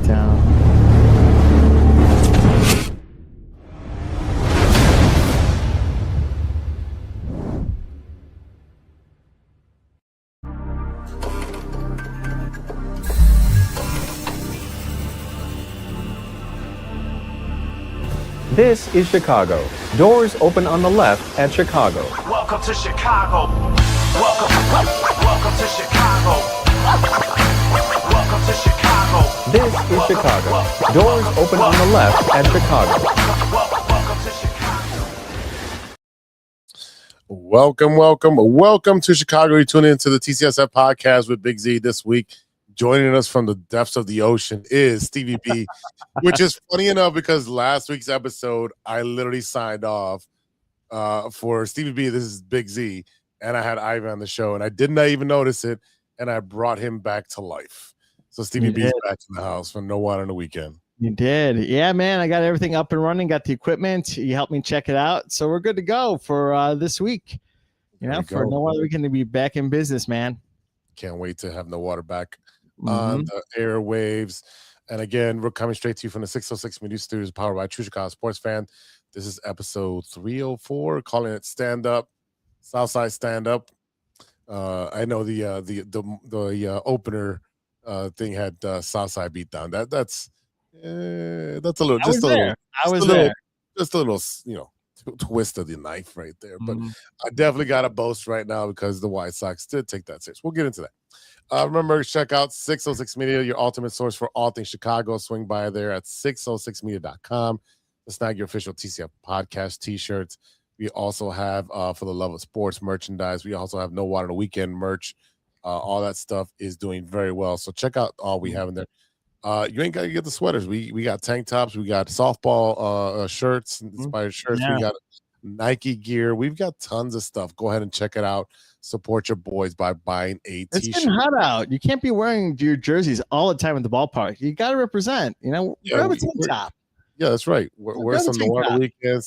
down. This is Chicago. Doors open on the left at Chicago. Welcome to Chicago. Welcome to Chicago. Welcome to Chicago. This is Chicago. Doors open on the left at Chicago. Welcome to Chicago. Welcome to Chicago. You tune into the TCSF podcast with Big Z this week. Joining us from the depths of the ocean is Stevie B, which is funny enough because last week's episode, I literally signed off for Stevie B. This is Big Z, and I had Ivan on the show, and I did not even notice it, and I brought him back to life. So Stevie B is back in the house for No Water on the Weekend. You did. Yeah, man. I got everything up and running, got the equipment. You helped me check it out. So we're good to go for this week. You know, for No Water Weekend to be back in business, man. Can't wait to have No Water back on the airwaves. And again, we're coming straight to you from the 606 Media Studios, powered by True Chicago Sports Fan. This is episode 304, calling it Stand Up, Southside Stand Up. I know the opener thing had Southside beat down. That's a little, just a little, twist of the knife right there. But I definitely got to boast right now because the White Sox did take that serious. We'll get into that. Remember, check out 606 Media, your ultimate source for all things Chicago. Swing by there at 606media.com to snag your official TCF podcast t-shirts. We also have, for the love of sports, merchandise. We also have No Water on the Weekend merch. All that stuff is doing very well. So check out all we have in there. You ain't got to get the sweaters. We got tank tops. We got softball shirts, inspired shirts. Yeah. We got Nike gear. We've got tons of stuff. Go ahead and check it out. Support your boys by buying a t-shirt. It's getting hot out. You can't be wearing your jerseys all the time at the ballpark. You got to represent. Grab a tank top. Yeah, that's right. Wear some No Water on the Weekend.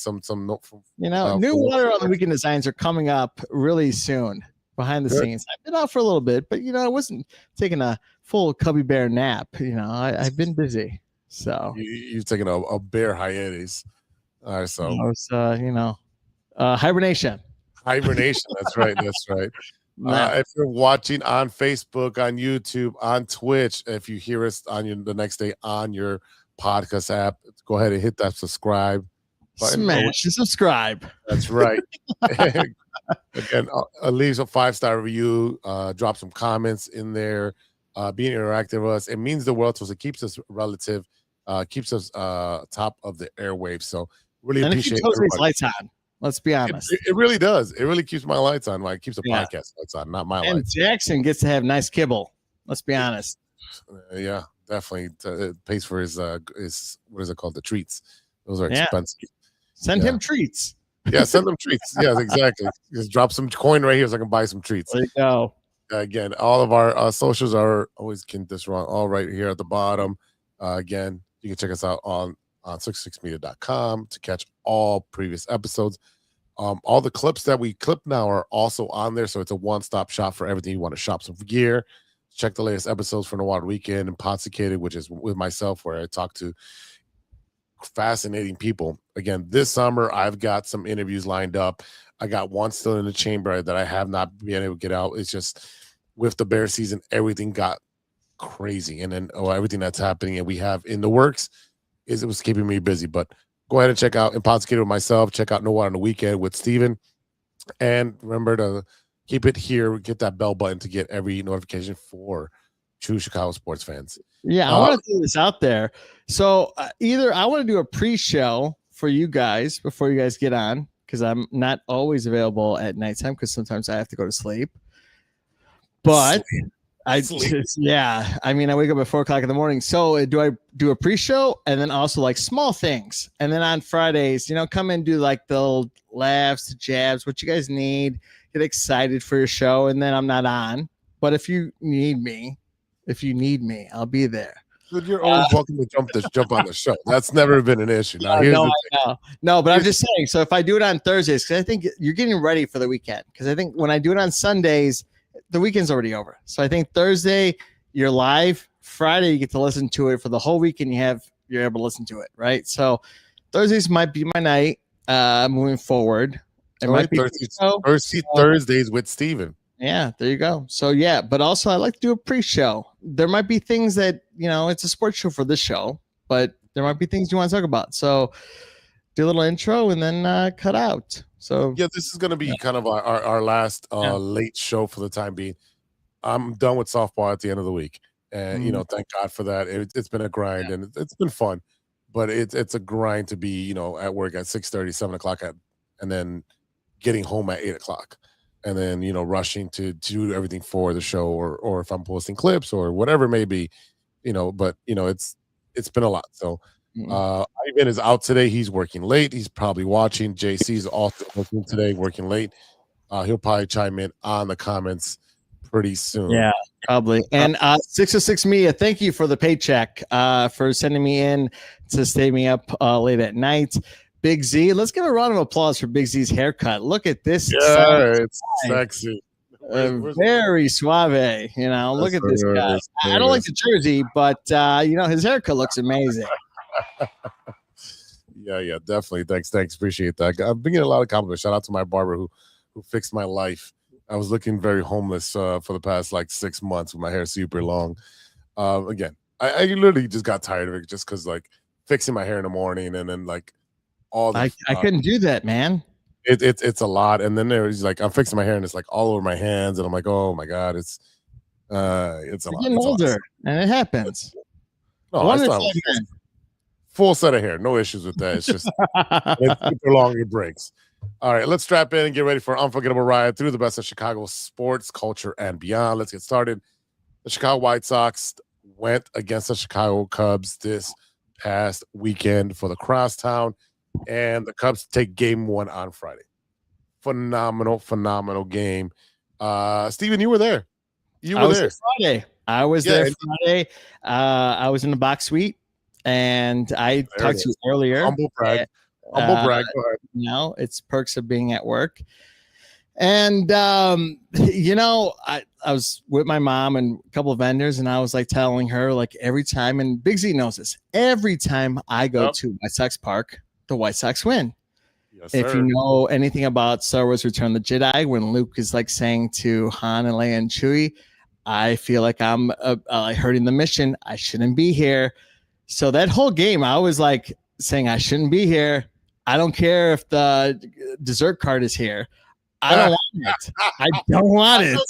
New Water on the Weekend designs are coming up really soon behind the scenes. I've been out for a little bit, but I wasn't taking a full Cubby Bear nap. I've been busy. So you've taken a bear hiatus. All right, so I was, hibernation. Hibernation. That's right. If you're watching on Facebook, on YouTube, on Twitch, if you hear us on the next day on your podcast app, go ahead and hit that subscribe button. Smash and subscribe. That's right. Again, leave a 5-star review, drop some comments in there, being interactive with us. It means the world to us. It keeps us relative, keeps us top of the airwaves. So really appreciate it. And lights on. Let's be honest. It really does. It really keeps my lights on. Like keeps the podcast lights on, not my lights. And Jackson gets to have nice kibble. Let's be honest. Yeah, definitely. It pays for his what is it called? The treats. Those are expensive. Send him treats. Yeah, send them treats. Yeah, exactly. Just drop some coin right here so I can buy some treats. There you go. Again, all of our socials are always getting this wrong. All right here at the bottom. Again, you can check us out on 606media.com to catch all previous episodes. All the clips that we clip now are also on there, so it's a one-stop shop for everything you want to shop some gear. Check the latest episodes for No Water Weekend and Podsicated, which is with myself, where I talk to fascinating people. Again, this summer I've got some interviews lined up. I got one still in the chamber that I have not been able to get out. It's just with the Bear season, everything got crazy, and then everything that's happening and we have in the works it was keeping me busy. But go ahead and check out Impossicated with myself. Check out No Water on the Weekend with Steven. And remember to keep it here. Get that bell button to get every notification for true Chicago sports fans. Yeah, I want to throw this out there. So either I want to do a pre-show for you guys before you guys get on, because I'm not always available at nighttime because sometimes I have to go to sleep. But I wake up at 4 o'clock in the morning. So do I do a pre-show and then also like small things? And then on Fridays, come and do like the laughs, the jabs, what you guys need, get excited for your show. And then I'm not on. But if you need me, I'll be there. Dude, you're always welcome to jump on the show. That's never been an issue. Now, No, but I'm just saying. So if I do it on Thursdays, because I think you're getting ready for the weekend. Because I think when I do it on Sundays, the weekend's already over. So I think Thursday you're live Friday you get to listen to it for the whole week, and you're able to listen to it, right? So Thursdays might be my night moving forward. It might be Thursdays with Steven. Yeah, there you go. So yeah, but also I like to do a pre-show. There might be things that, it's a sports show for this show, but there might be things you want to talk about. So do a little intro and then cut out. So yeah, this is going to be kind of our last late show for the time being. I'm done with softball at the end of the week, and thank God for that. It's been a grind and it's been fun, but it's a grind to be at work at 6:30, 7 o'clock and then getting home at 8 o'clock. And then, rushing to do everything for the show or if I'm posting clips or whatever it may be, but, it's been a lot. So Ivan is out today. He's working late. He's probably watching. JC's also working today, working late. He'll probably chime in on the comments pretty soon. Yeah, probably. And 606 Media, thank you for the paycheck for sending me in to stay me up late at night. Big Z, let's give a round of applause for Big Z's haircut. Look at this. Yeah, it's sexy. Very suave. Look at this guy. I don't like the jersey, but his haircut looks amazing. Yeah, definitely. Thanks. Appreciate that. I've been getting a lot of compliments. Shout out to my barber who fixed my life. I was looking very homeless for the past 6 months with my hair super long. Again, I literally just got tired of it just because fixing my hair in the morning and then I couldn't do that, man. It's a lot, and then there's I'm fixing my hair and it's all over my hands, and I'm like, oh my god, it's a lot. Getting older, and it happens. No, it's not full set of hair, no issues with that. It's just it's super long, it breaks. All right, let's strap in and get ready for an unforgettable ride through the best of Chicago sports, culture, and beyond. Let's get started. The Chicago White Sox went against the Chicago Cubs this past weekend for the Crosstown. And the Cubs take game 1 on Friday. Phenomenal game. Steven, you were there. I was there Friday. I was there Friday. I was in the box suite, and I talked to you earlier. Humble brag. Go ahead. It's perks of being at work. And, I was with my mom and a couple of vendors, and I was telling her every time, and Big Z knows this, every time I go to White Sox Park, the White Sox win. Yes, if you know anything about Star Wars Return of the Jedi, when Luke is saying to Han and Leia and Chewie, I feel like I'm hurting the mission. I shouldn't be here. So that whole game, I was saying I shouldn't be here. I don't care if the dessert cart is here. I don't want it. I don't want it.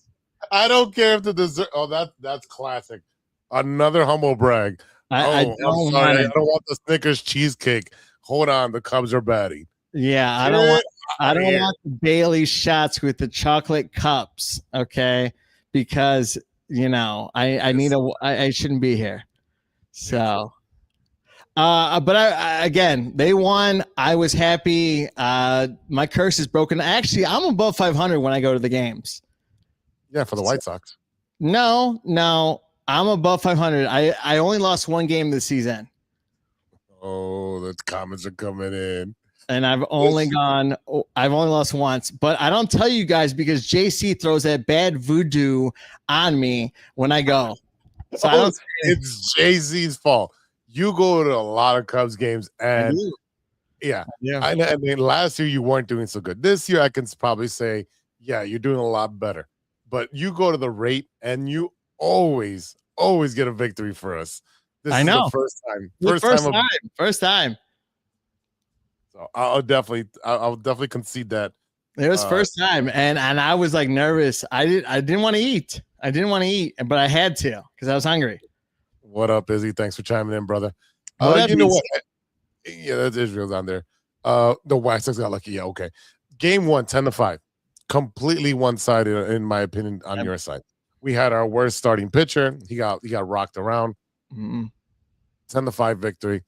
I don't care if the dessert. Oh, that's classic. Another humble brag. I don't want it. I don't want the Snickers cheesecake. Hold on, the Cubs are batting. Yeah, I don't want the Bailey shots with the chocolate cups, okay? Because I shouldn't be here. So but again, they won. I was happy. My curse is broken. Actually, I'm above 500 when I go to the games. Yeah, for the White Sox. No, I'm above 500. I only lost one game this season. Oh, the comments are coming in. And I've only lost once, but I don't tell you guys because JC throws that bad voodoo on me when I go. So it's JC's fault. You go to a lot of Cubs games, and I mean, last year you weren't doing so good. This year I can probably say, yeah, you're doing a lot better. But you go to the rate, and you always get a victory for us. This is the first time. First time. So I'll definitely concede that. It was first time, and I was nervous. I didn't want to eat. But I had to because I was hungry. What up, Izzy? Thanks for chiming in, brother. You know what? Yeah, that's Israel's on there. The White Sox got lucky. Yeah, okay. Game 1, 10-5. Completely one-sided, in my opinion, on your side. We had our worst starting pitcher. He got rocked around. 10-5 victory.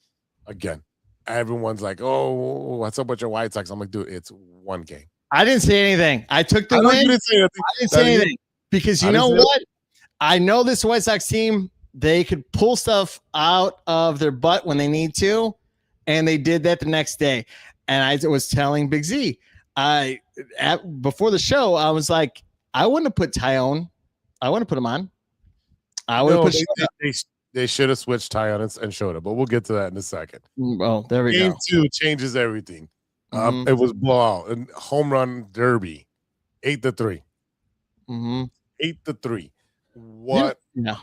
Again, everyone's like, "Oh, what's up with your White Sox?" I'm like, dude, it's one game. I didn't say anything. I took the win. You didn't say anything. I didn't say anything because you know what? I know this White Sox team. They could pull stuff out of their butt when they need to, and they did that the next day. And I was telling Big Z, before the show, I was like, I wouldn't have put Tyone. I wouldn't put him on. I would have put. They should have switched Tyon and Shota, but we'll get to that in a second. Well, there we Game go. 2 changes everything. Mhm. It was blowout and home run derby, 8-3. Mm-hmm. 8-3. What? Yeah.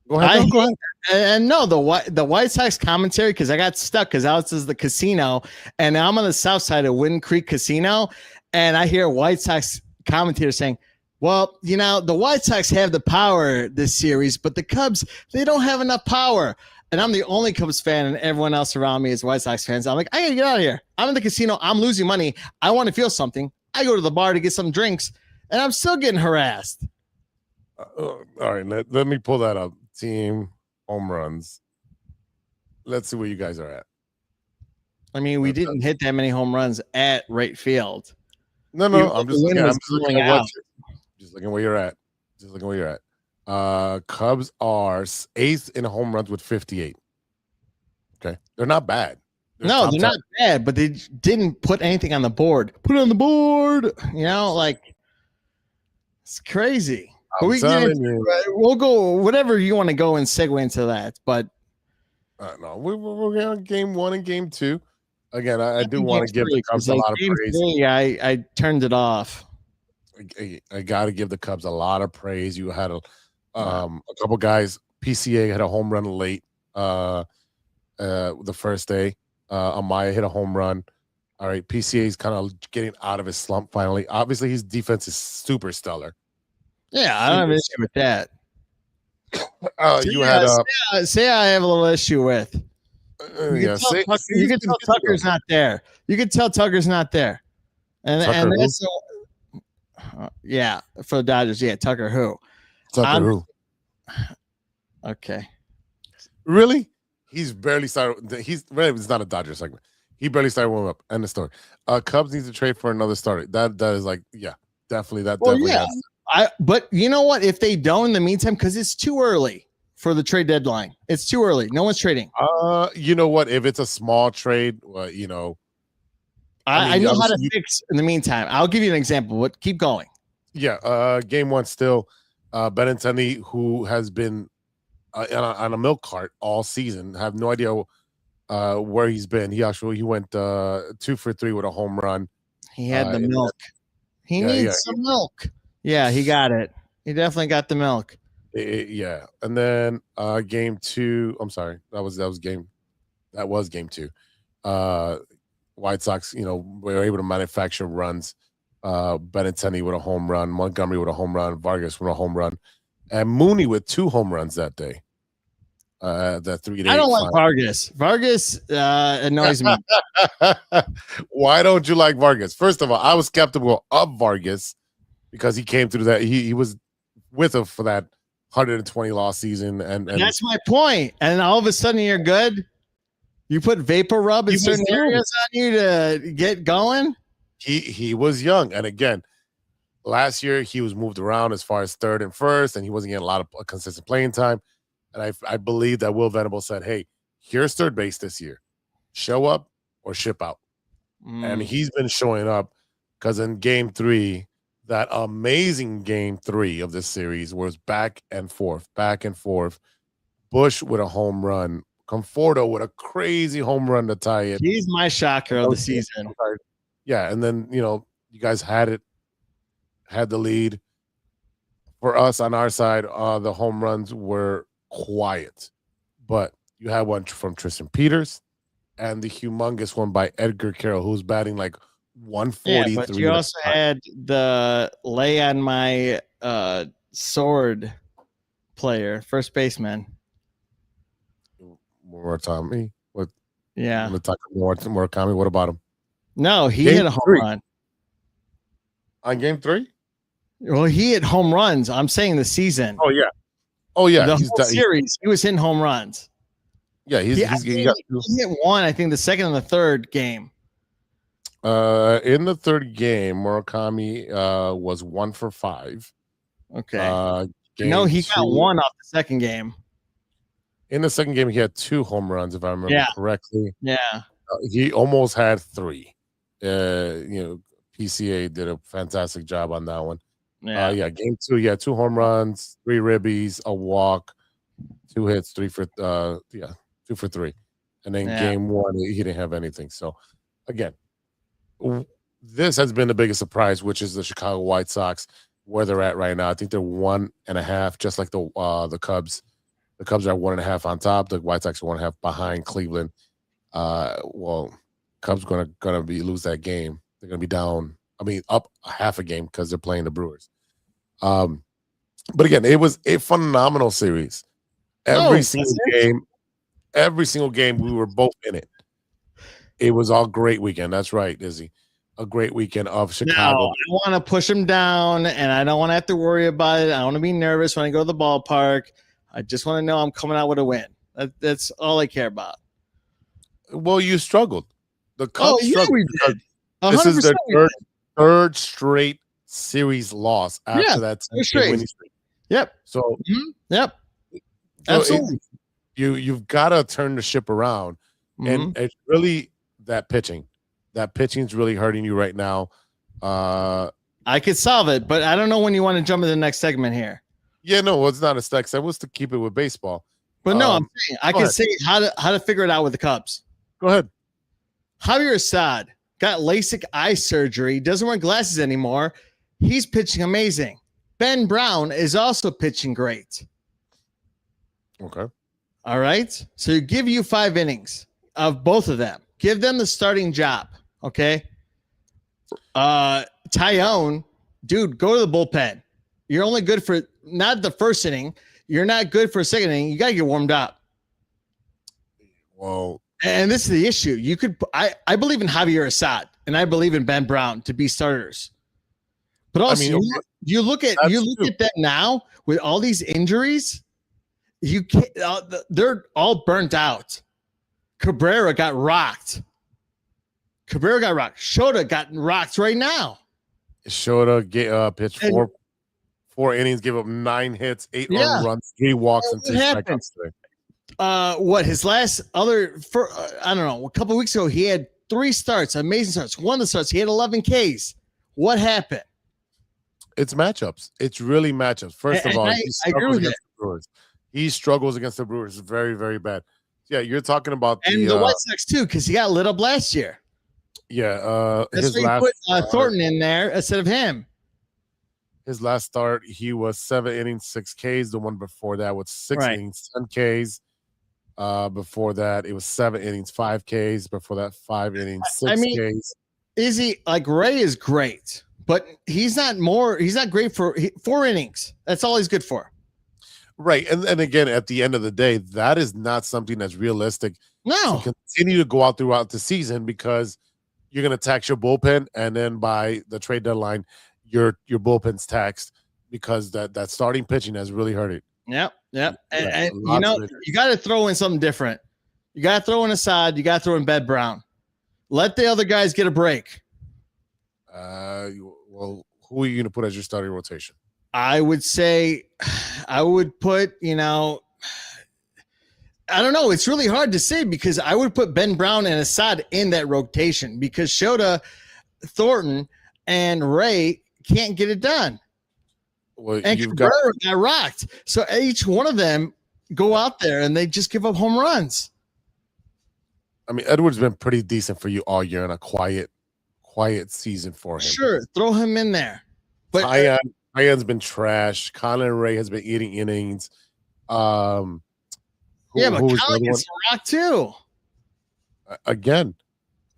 Go ahead. Go ahead. And no, the White Sox commentary, because I got stuck because I was at the casino and I'm on the south side of Wind Creek Casino, and I hear White Sox commentator saying, well, the White Sox have the power this series, but the Cubs, they don't have enough power. And I'm the only Cubs fan, and everyone else around me is White Sox fans. I'm like, I gotta get out of here. I'm in the casino. I'm losing money. I want to feel something. I go to the bar to get some drinks, and I'm still getting harassed. All right, let me pull that up. Team home runs. Let's see where you guys are at. I mean, we didn't hit that many home runs at right field. No, I'm just looking where you're at. Just looking where you're at. Cubs are 8th in home runs with 58. Okay, they're not bad. They're not bad, but they didn't put anything on the board. Put it on the board, it's crazy. But we'll go whatever you want to go and segue into that. But no, we're going game 1 and game 2. Again, I do want to give the Cubs a lot of praise. I turned it off. I got to give the Cubs a lot of praise. You had a couple guys. PCA had a home run late the first day. Amaya hit a home run. All right, PCA is kind of getting out of his slump finally. Obviously, his defense is super stellar. Yeah, I don't have an issue with that. Say I have a little issue with. You can tell Tucker's not there. You can tell Tucker's not there. And that's for the Dodgers. Yeah, Tucker who? Who? Okay. Really? He's barely started. It's not a Dodger segment. He barely started warming up. End of story. Cubs needs to trade for another starter. That is definitely that. Well, definitely but you know what? If they don't in the meantime, because it's too early for the trade deadline. It's too early. No one's trading. You know what? If it's a small trade, I know how to fix in the meantime. I'll give you an example. But keep going. Yeah. Game 1 still. Benintendi, who has been on a milk cart all season, have no idea where he's been. He went 2 for 3 with a home run. He had the milk. He needs some milk. Yeah, he got it. He definitely got the milk. Yeah, and then game 2. I'm sorry, that was game 2. White Sox, were able to manufacture runs. Benintendi with a home run, Montgomery with a home run, Vargas with a home run, and Mooney with 2 home runs that day. That 3-8. I don't like Vargas. Vargas annoys me. Why don't you like Vargas? First of all, I was skeptical of Vargas because he came through that. He was with him for that 120 loss season, and that's my point. And all of a sudden, you're good. You put vapor rub in certain areas on you to get going. He was young, and again, last year he was moved around as far as third and first, and he wasn't getting a lot of consistent playing time. And I believe that Will Venable said, "Hey, here's third base this year. Show up or ship out." And he's been showing up because in game 3, that amazing game 3 of this series was back and forth. Bush with a home run, Conforto with a crazy home run to tie it. He's my shocker of the season. Yeah, and then you guys had the lead. For us on our side, the home runs were quiet, but you had one from Tristan Peters and the humongous one by Edgar Carroll, who's batting like 143. Yeah, but you also had the lay on my sword player, first baseman. Murakami. What? Yeah. I'm gonna talk more Murakami. What about him? No, he hit a home run on game 3. Well, he hit home runs. I'm saying the season. Oh yeah. The whole series, he was hitting home runs. Yeah, he hit one. I think the second and the third game. In the third game, Murakami was 1 for 5. Okay. No, he got 1 off the second game. In the second game, he had 2 home runs, if I remember correctly. Yeah. He almost had 3. PCA did a fantastic job on that one. Yeah. Game 2, he had 2 home runs, 3 ribbies, a walk, 2 hits, 2 for 3. And then game 1, he didn't have anything. So again, this has been the biggest surprise, which is the Chicago White Sox, where they're at right now. I think they're 1.5, just like the Cubs. The Cubs are 1.5 on top. The White Sox are 1.5 behind Cleveland. Cubs gonna lose that game. They're gonna be down. I mean, up a half a game because they're playing the Brewers. But again, it was a phenomenal series. Every single game, we were both in it. It was all great weekend. That's right, Izzy. A great weekend of Chicago. No, I want to push them down, and I don't want to have to worry about it. I don't want to be nervous when I go to the ballpark. I just want to know I'm coming out with a win. That's all I care about. Well, you struggled. The Cubs struggled. This is their third straight series loss after that winning streak. Yep. So, yep. Absolutely. You've got to turn the ship around, and it's really that pitching. That pitching's really hurting you right now. I could solve it, but I don't know when you want to jump into the next segment here. Yeah, no, it's not a stack. I was to keep it with baseball. But no, I'm saying I can say how to figure it out with the Cubs. Go ahead. Javier Assad got LASIK eye surgery, doesn't wear glasses anymore. He's pitching amazing. Ben Brown is also pitching great. Okay. All right. So give you 5 innings of both of them. Give them the starting job. Okay. Tyone, dude, go to the bullpen. You're only good for not the first inning. You're not good for a second inning. You got to get warmed up. Well, and this is the issue. You could, I believe in Javier Assad and I believe in Ben Brown to be starters. But also, you look at them now with all these injuries. You can't. They're all burnt out. Cabrera got rocked. Shota got rocked right now. Shota pitched four innings, gave up 9 hits, 8 earned runs, 3 walks, and 2 strikeouts today. His last I don't know, a couple of weeks ago, he had 3 starts, amazing starts. One of the starts, he had 11 Ks. What happened? It's matchups. It's really matchups. First of all, I agree with against the Brewers. He struggles against the Brewers. It's very, very bad. Yeah, you're talking about the White Sox too, because he got lit up last year. Yeah, that's why you put Thornton in there instead of him. His last start, he was 7 innings, 6 Ks. The one before that was 6 innings, 10 Ks. Before that, it was 7 innings, 5 Ks. Before that, 5 innings, 6 Ks. Is he like Ray is great, but he's not great for 4 innings. That's all he's good for. Right. And again, at the end of the day, that is not something that's realistic. No. To continue to go out throughout the season because you're going to tax your bullpen, and then by the trade deadline, your bullpen's taxed because that starting pitching has really hurt it. Yep. And you got to throw in something different. You got to throw in Assad. You got to throw in Ben Brown. Let the other guys get a break. Well, who are you going to put as your starting rotation? I would say I would put, I don't know. It's really hard to say because I would put Ben Brown and Assad in that rotation because Shota, Thornton, and Ray can't get it done. Well, and Cabrera got rocked. So each one of them go out there and they just give up home runs. I mean, Edwards been pretty decent for you all year in a quiet season for him. Sure, throw him in there. But Ian's been trash. Colin Ray has been eating innings. But Colin gets rocked too. Again.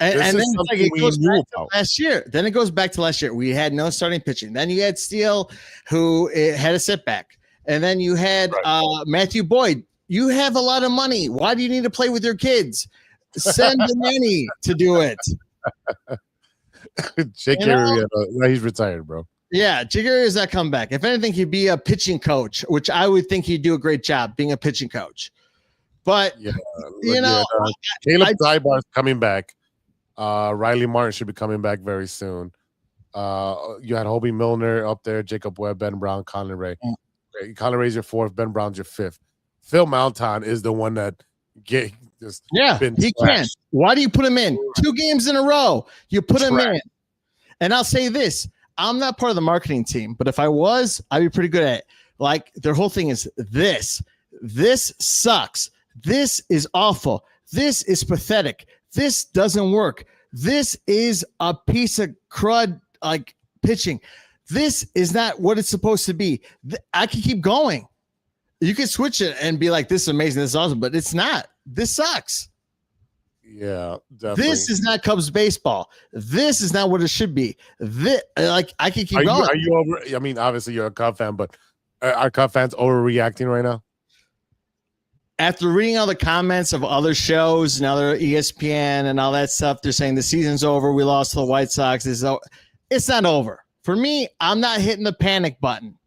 And then it goes back to last year. Then it goes back to last year. We had no starting pitching. Then you had Steele, who had a setback. And then you had Matthew Boyd. You have a lot of money. Why do you need to play with your kids? Send the nanny to do it. Jake Arrieta, he's retired, bro. Yeah, Jake Arrieta's not come back. If anything, he'd be a pitching coach, which I would think he'd do a great job being a pitching coach. But, Caleb Daibar's coming back. Riley Martin should be coming back very soon. You had Hobie Milner up there, Jacob Webb, Ben Brown, Colin Ray. Colin Ray's your 4th, Ben Brown's your 5th. Phil Malton is the one that he can. Why do you put him in 2 games in a row? You put him in. And I'll say this: I'm not part of the marketing team, but if I was, I'd be pretty good at it. Like their whole thing is this: this sucks. This is awful. This is pathetic. This doesn't work. This is a piece of crud, like pitching. This is not what it's supposed to be. I can keep going. You can switch it and be like, this is amazing, this is awesome, but it's not. This sucks. Yeah, definitely. This is not Cubs baseball. This is not what it should be. This, like, I can keep going. Are you over? I mean, obviously you're a Cub fan, but are Cub fans overreacting right now? After reading all the comments of other shows and other ESPN and all that stuff, they're saying the season's over. We lost to the White Sox. It's not over. For me, I'm not hitting the panic button.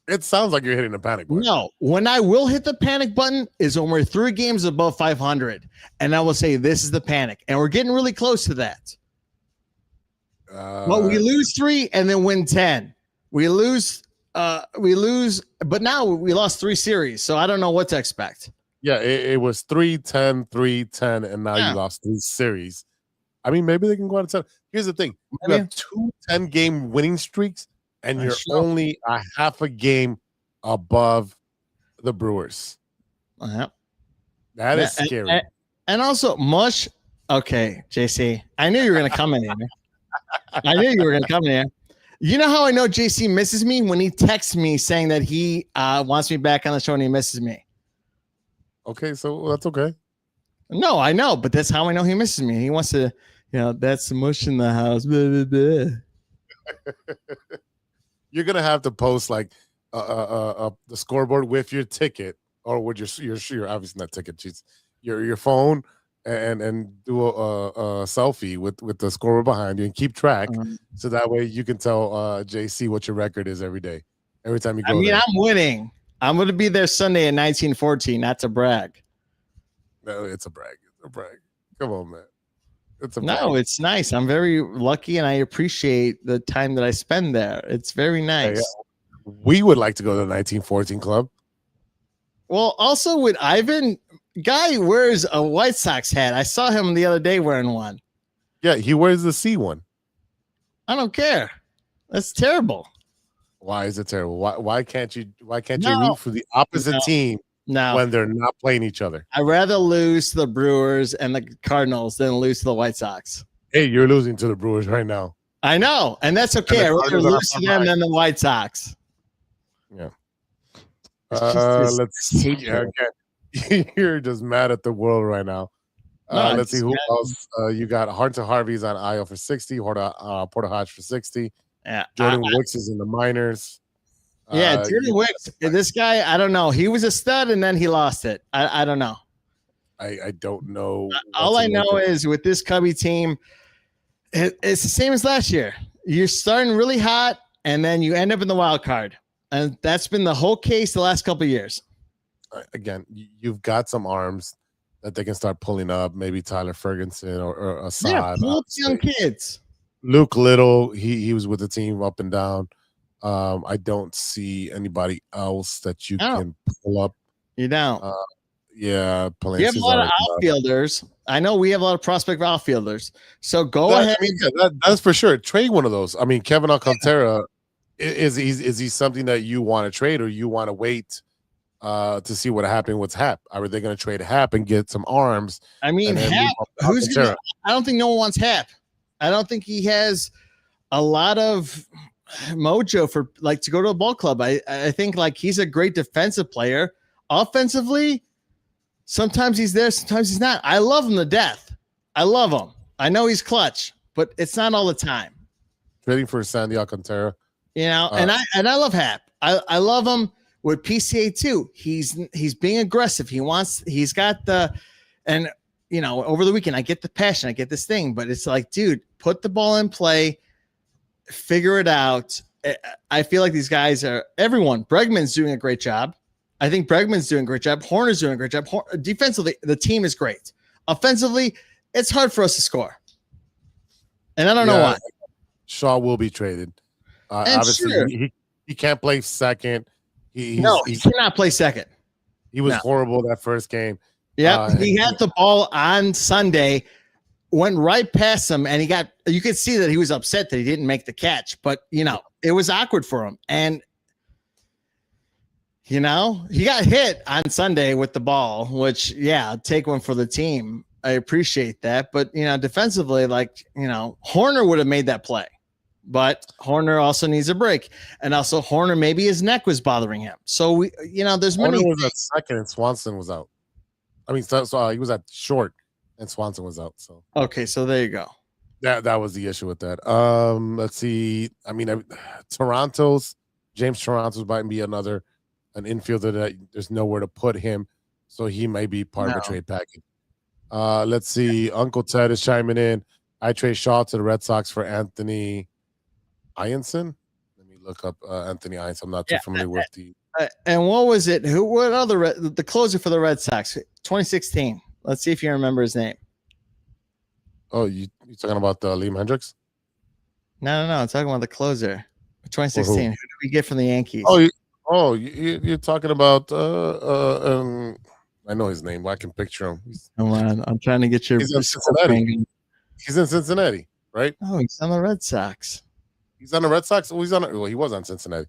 It sounds like you're hitting the panic button. No, when I will hit the panic button is when we're 3 games above 500, and I will say this is the panic, and we're getting really close to that. But we lose 3 and then win 10. We lose, but now we lost 3 series, so I don't know what to expect. Yeah, it was 3-10, 3-10, and now you lost 3 series. I mean, maybe they can go out of 10. Here's the thing: you have 2 10-game winning streaks. And you're only a half a game above the Brewers. That is scary. And also, Mush. Okay, JC. I knew you were going to come in here. I knew you were going to come in here. You know how I know JC misses me? When he texts me saying that he wants me back on the show and he misses me. Okay, so that's okay. No, I know, but that's how I know he misses me. He wants to, that's Mush in the house. Blah, blah, blah. You're gonna have to post like the scoreboard with your ticket or with your obviously not ticket sheets, your phone, and do a selfie with the scoreboard behind you and keep track, so that way you can tell JC what your record is every day, every time you go. I mean, I'm winning. I'm gonna be there Sunday at 1914. Not to brag. No, it's a brag. It's a brag. Come on, man. No, it's nice. I'm very lucky, and I appreciate the time that I spend there. It's very nice. Yeah. We would like to go to the 1914 club. Well, also with Ivan, guy wears a White Sox hat. I saw him the other day wearing one. Yeah, he wears the C one. I don't care. That's terrible. Why is it terrible? Why can't you root for the opposite team? No, when they're not playing each other. I'd rather lose to the Brewers and the Cardinals than lose to the White Sox. Hey, you're losing to the Brewers right now. I know, and that's okay. I'd rather lose to them than the White Sox. Yeah. Let's see. Okay. You're just mad at the world right now. Let's see who else. You got Hunter Harvey's on IL for 60. Porter Hodge for 60. Yeah. Jordan Wicks is in the minors. Yeah, Jordan Wicks. This guy, I don't know. He was a stud, and then he lost it. I don't know. I don't know. All I know is with this Cubby team, it's the same as last year. You're starting really hot, and then you end up in the wild card. And that's been the whole case the last couple of years. Again, you've got some arms that they can start pulling up. Maybe Tyler Ferguson or Assad. Yeah, pull up young kids. Luke Little, he was with the team up and down. I don't see anybody else that you can pull up. You don't. Yeah, you have a lot of outfielders. I know we have a lot of prospect outfielders. So go ahead. I mean, that's for sure. Trade one of those. I mean, Kevin Alcantara, is he something that you want to trade, or you want to wait to see what happened with Hap? Are they going to trade Hap and get some arms? I mean, Hap. I don't think no one wants Hap. I don't think he has a lot of mojo for like to go to a ball club. I think like he's a great defensive player. Offensively, sometimes he's there, sometimes he's not. I love him to death. I love him. I know he's clutch, but it's not all the time. Trading for Sandy Alcantara, and I love Hap. I love him with PCA too. He's being aggressive. He's got the, and over the weekend I get the passion, I get this thing, but it's like, dude, put the ball in play. Figure it out. I feel like these guys are everyone. Bregman's doing a great job. I think Bregman's doing a great job. Horner's doing a great job. Defensively, the team is great. Offensively, it's hard for us to score. And I don't know why. Shaw will be traded. Obviously, he can't play second. He cannot play second. He was horrible that first game. Yeah, he had the ball on Sunday. Went right past him, and you could see that he was upset that he didn't make the catch, but it was awkward for him. And He got hit on Sunday with the ball, which, yeah, take one for the team. I appreciate that. But, defensively, Horner would have made that play. But Horner also needs a break. And also Horner, maybe his neck was bothering him. So, there's Horner many. was at second and Swanson was out. I mean, so he was at short and Swanson was out. So okay, so there you go. That was the issue with that. Let's see. I mean, James Toronto's might be an infielder that there's nowhere to put him, so he may be part of a trade package. Let's see. Uncle Ted is chiming in. I trade Shaw to the Red Sox for Anthony Ianson. Let me look up Anthony Ianson. I'm not too familiar with the. And what was it? The closer for the Red Sox, 2016. Let's see if you remember his name. Oh, you talking about Liam Hendricks? No. I'm talking about the closer. 2016. Who did we get from the Yankees? You're talking about I know his name. I can picture him. I'm trying to get your. He's in Cincinnati. He's in Cincinnati, right? Oh, he's on the Red Sox. He's on the Red Sox. He was on Cincinnati.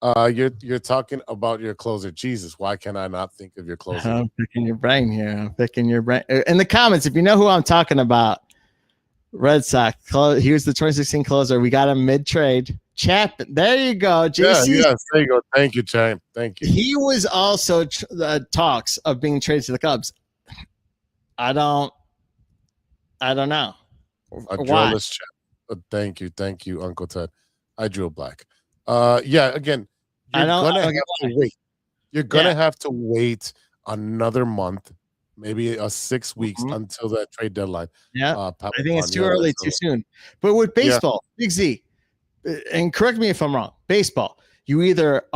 You're talking about your closer. Jesus, why can I not think of your closer? I'm picking your brain here. In the comments, if you know who I'm talking about, Red Sox. He was the 2016 closer. We got him mid-trade. Chapman. There you go. JC. Yes, there you go. Thank you, Chapman. Thank you. He was also talks of being traded to the Cubs. I don't know. Why? Thank you, Uncle Ted. I drew a black. Again, you're gonna have to wait. You're gonna have to wait another month, maybe 6 weeks until that trade deadline. Yeah, I think it's too early, too soon. But with baseball, Big Z, and correct me if I'm wrong. Baseball, you either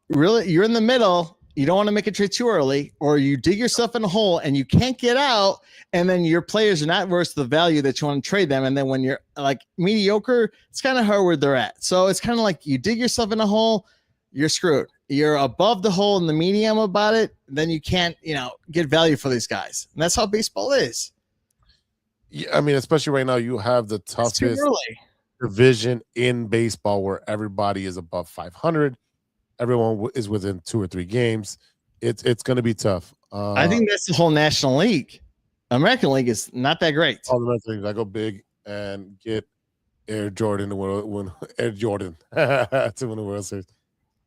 you're in the middle. You don't want to make a trade too early, or you dig yourself in a hole and you can't get out, and then your players are not worth the value that you want to trade them. And then when you're like mediocre, it's kind of hard where they're at. So it's kind of like you dig yourself in a hole, you're screwed. You're above the hole in the medium about it, then you can't, get value for these guys. And that's how baseball is. Yeah, I mean, especially right now, you have the toughest division in baseball where everybody is above 500. Everyone is within 2 or 3 games. It's going to be tough. I think that's the whole National League. American League is not that great. All the rest of things, I go big and get Air Jordan to win the World Series.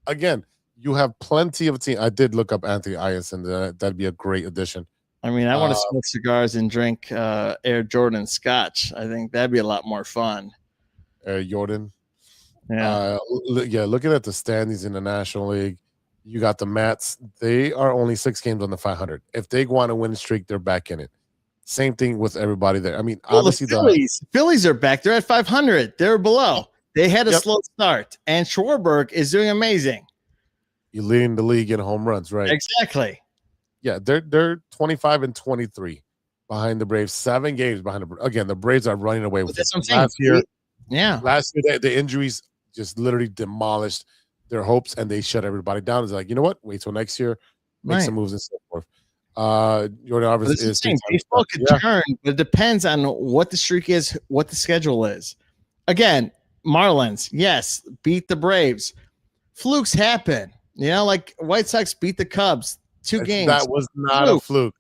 Again, you have plenty of team. I did look up Anthony Ianson. That'd be a great addition. I mean, I want to smoke cigars and drink Air Jordan scotch. I think that'd be a lot more fun. Air Jordan. Yeah. Looking at the standings in the National League, you got the Mets. They are only 6 games on the 500. If they want to win a streak, they're back in it. Same thing with everybody there. I mean, obviously the Phillies are back. They're at 500. They're below. They had a slow start, and Schwarber is doing amazing. You're leading the league in home runs, right? Exactly. Yeah, they're 25 and 23 behind the Braves. 7 games behind the Braves. Again, the Braves are running away with it. Last year, the injuries just literally demolished their hopes, and they shut everybody down. It's like, you know what? Wait till next year, make some moves and so forth. Jordan Harvest is baseball could turn, but it depends on what the streak is, what the schedule is. Again, Marlins, yes, beat the Braves. Flukes happen. Like White Sox beat the Cubs 2 games. That was not a fluke.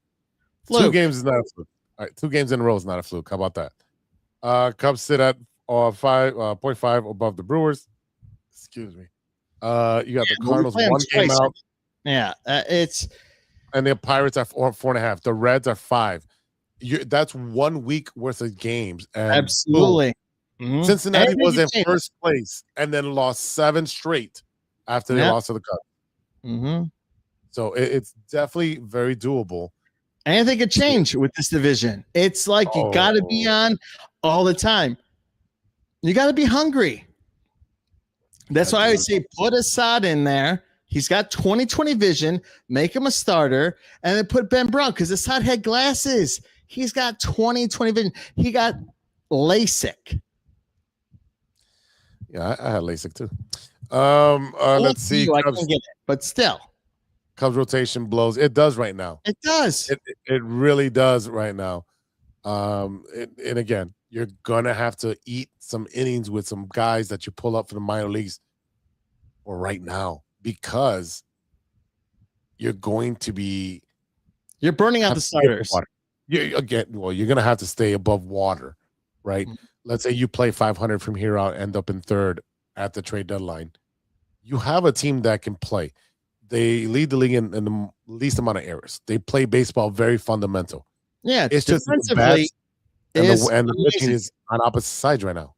2 games is not a fluke. All right, 2 games in a row is not a fluke. How about that? Cubs sit at 0.5 above the Brewers. Excuse me. You got the Cardinals 1 game out. Yeah, and the Pirates are 4.5. The Reds are 5. That's 1 week worth of games. And absolutely. Mm-hmm. Cincinnati was in first place and then lost 7 straight after they lost to the Cubs. Mm-hmm. So it's definitely very doable. Anything could change with this division. It's like you got to be on all the time. You got to be hungry. That's why I would say put Assad in there. He's got 20/20 vision. Make him a starter, and then put Ben Brown because Assad had glasses. He's got 20/20 vision. He got LASIK. Yeah, I had LASIK too. Let's see. I can get it, but still. Cubs rotation blows. It does right now. It does. It really does right now. And again, you're gonna have to eat some innings with some guys that you pull up for the minor leagues or right now because you're going to be You're burning out have the to stay above starters. water. You're going to have to stay above water, right? Mhm. Let's say you play 500 from here out, end up in third at the trade deadline. You have a team that can play. They lead the league in the least amount of errors. They play baseball very fundamental. Yeah, It's just the defensively bats and is the pitching amazing. is on opposite sides right now.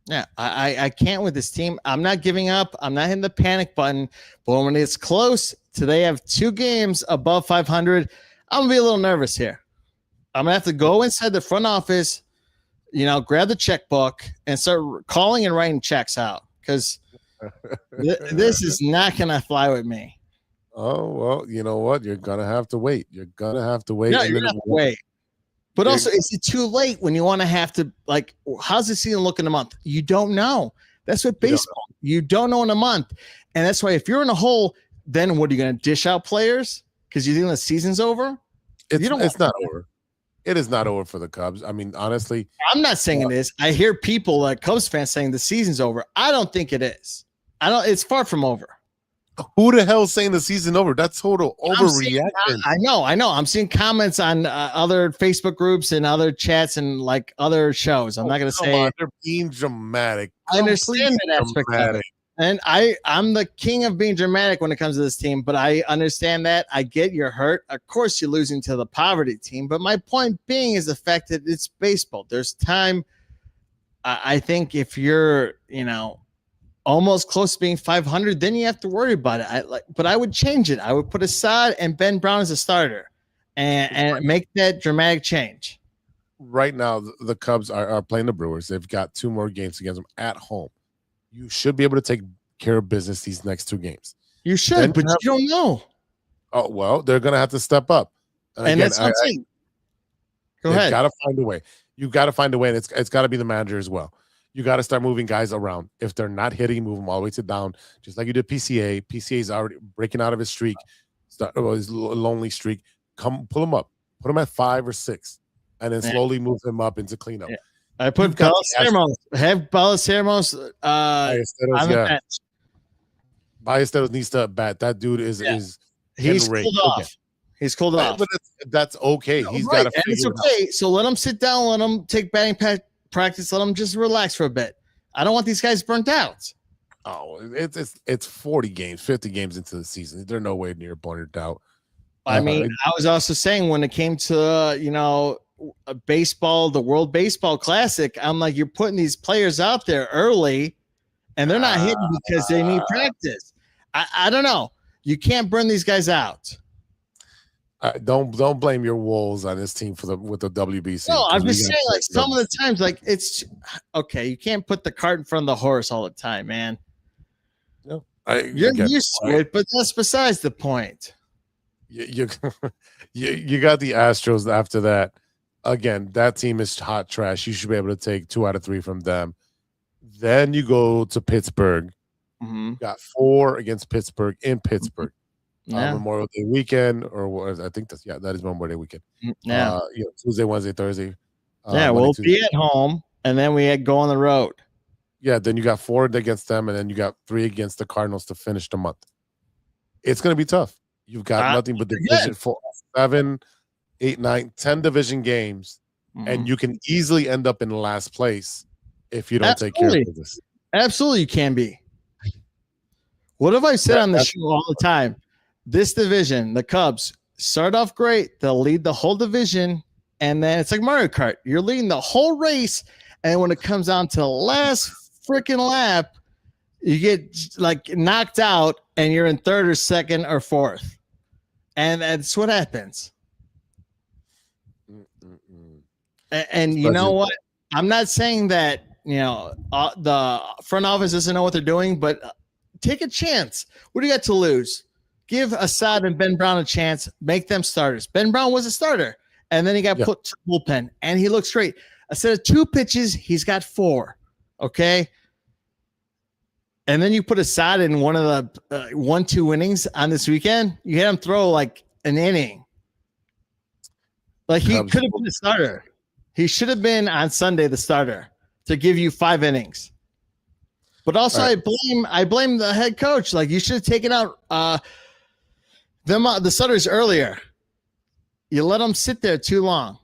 Yeah, I can't with this team. I'm not giving up. I'm not hitting the panic button. But when it's close to they have 2 games above 500, I'm gonna be a little nervous here. I'm gonna have to go inside the front office, grab the checkbook and start calling and writing checks out because this is not gonna fly with me. Oh, well, you know what? You're going to have to wait. You're going to have to wait. No, and you're then gonna have to wait. But also, is it too late when you want to have to, like, how's the season look in a month? You don't know. That's what baseball. You don't know in a month. And that's why if you're in a hole, then what are you going to dish out players? Because you think the season's over? It's not over. It is not over for the Cubs. I mean, honestly. I'm not saying it is. I hear people, like Cubs fans, saying the season's over. I don't think it is. It's far from over. Who the hell is saying the season over? That's total overreaction. I know. I'm seeing comments on other Facebook groups and other chats and like other shows. I'm not going to say they're being dramatic. I understand that aspect of it. And I'm the king of being dramatic when it comes to this team, but I understand that. I get you're hurt. Of course, you're losing to the poverty team. But my point being is the fact that it's baseball. There's time. I think if you're, almost close to being 500, then you have to worry about it. But I would change it. I would put Assad and Ben Brown as a starter and make that dramatic change. Right now, the Cubs are playing the Brewers. They've got 2 more games against them at home. You should be able to take care of business these next 2 games. You should, but you don't know. Oh, well, they're going to have to step up. And again, that's what I'm saying. Go ahead. Got to find a way. You've got to find a way, and it's got to be the manager as well. You got to start moving guys around. If they're not hitting, move them all the way to down, just like you did PCA. PCA is already breaking out of his streak, his lonely streak. Pull him up, put him at 5 or 6, and then slowly move him up into cleanup. Yeah. I put Ballesteros. Have Ballesteros on the bench. Ballesteros needs to bat. That dude is he's cooled off. He's cooled off. But that's okay. He's got to figure it's okay. So let him sit down. Let him take batting practice. Let him just relax for a bit. I don't want these guys burnt out. Oh, it's 40 games, 50 games into the season. They're nowhere near burnt out. I mean, I was also saying when it came to baseball, the World Baseball Classic, I'm like, you're putting these players out there early, and they're not hitting because they need practice. I don't know. You can't burn these guys out. Don't blame your Wolves on this team with the WBC. No, I'm just saying, like, some of the times, like, it's okay. You can't put the cart in front of the horse all the time, man. No, you're used to it, but that's besides the point. You got the Astros after that. Again, that team is hot trash. You should be able to take 2 out of 3 from them. Then you go to Pittsburgh. Mm-hmm. Got 4 against Pittsburgh in Pittsburgh. Yeah. Memorial Day weekend, I think that is Memorial Day weekend. Yeah, Tuesday, Wednesday, Thursday. We'll be at home, and then we go on the road. Yeah, then you got 4 against them, and then you got 3 against the Cardinals to finish the month. It's going to be tough. You've got nothing but division 4, 7, 8, 9, 10 division games, and you can easily end up in last place if you don't take care of this. Absolutely, you can be. What have I said on the show all the time? This division, the Cubs, start off great. They'll lead the whole division, and then it's like Mario Kart. You're leading the whole race, and when it comes down to the last freaking lap, you get like knocked out, and you're in 3rd or 2nd or 4th. And that's what happens. And you know what? I'm not saying that, the front office doesn't know what they're doing, but take a chance. What do you got to lose? Give Assad and Ben Brown a chance. Make them starters. Ben Brown was a starter, and then he got put to the bullpen, and he looks great. Instead of 2 pitches, he's got 4. Okay? And then you put Assad in one of the 1-2 innings on this weekend. You had him throw like an inning. Like he could have been the starter. He should have been on Sunday the starter to give you 5 innings. But also, All I blame the head coach. Like, you should have taken out the Sutters earlier. You let them sit there too long.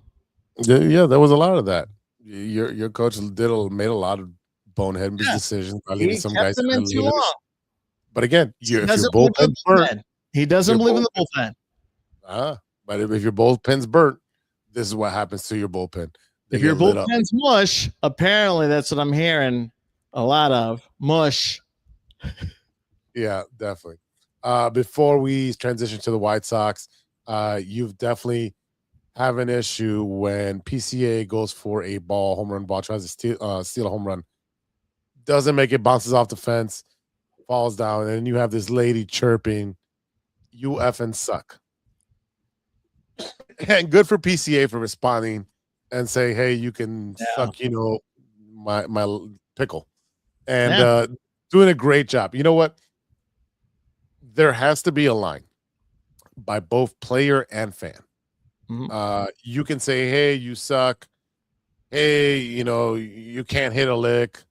Yeah, there was a lot of that. Your coach made a lot of bonehead decisions by leaving He some kept guys them in too long. But again, if your Doesn't believe in bullpen's the burnt, bullpen. He doesn't believe in the bullpen. but if your bullpen's burnt, this is what happens to your bullpen. They If your get lit up. bullpen's mush, apparently that's what I'm hearing a lot of. Mush. Yeah, definitely. Before we transition to the White Sox, you've definitely have an issue when PCA goes for a home run ball, tries to steal a home run, doesn't make it, bounces off the fence, falls down, and you have this lady chirping, "You effing suck." And good for PCA for responding and saying, "Hey, you can suck, my pickle," and doing a great job. You know what? There has to be a line by both player and fan. Mhm. You can say, "Hey, you suck. Hey, you can't hit a lick."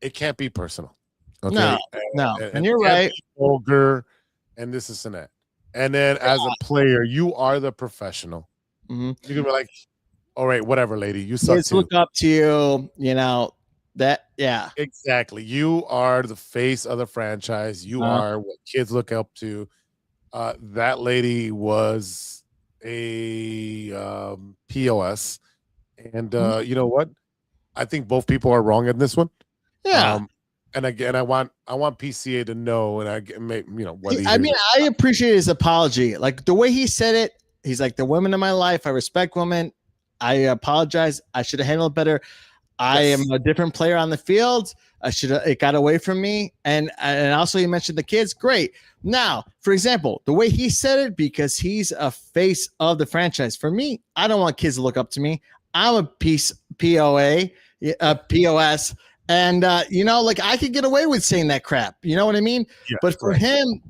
It can't be personal. Okay? No. And you're it can't right. be vulgar and this and that. And then as a player, you are the professional. Mhm. You can be like, "All right, whatever, lady. You suck Kids too." look up to you, yeah. Exactly. You are the face of the franchise. You are what kids look up to. That lady was a POS. And you know what? I think both people are wrong in this one. Yeah. And again, I want PCA to know, and whether I appreciate his apology. Like the way he said it, he's like, "The women in my life, I respect women. I apologize. I should have handled it better. I am a different player on the field. It got away from me." And also he mentioned the kids. Great. Now, for example, the way he said it, because he's a face of the franchise. For me, I don't want kids to look up to me. I'm a POS. And like I could get away with saying that crap. You know what I mean? Yeah, but for him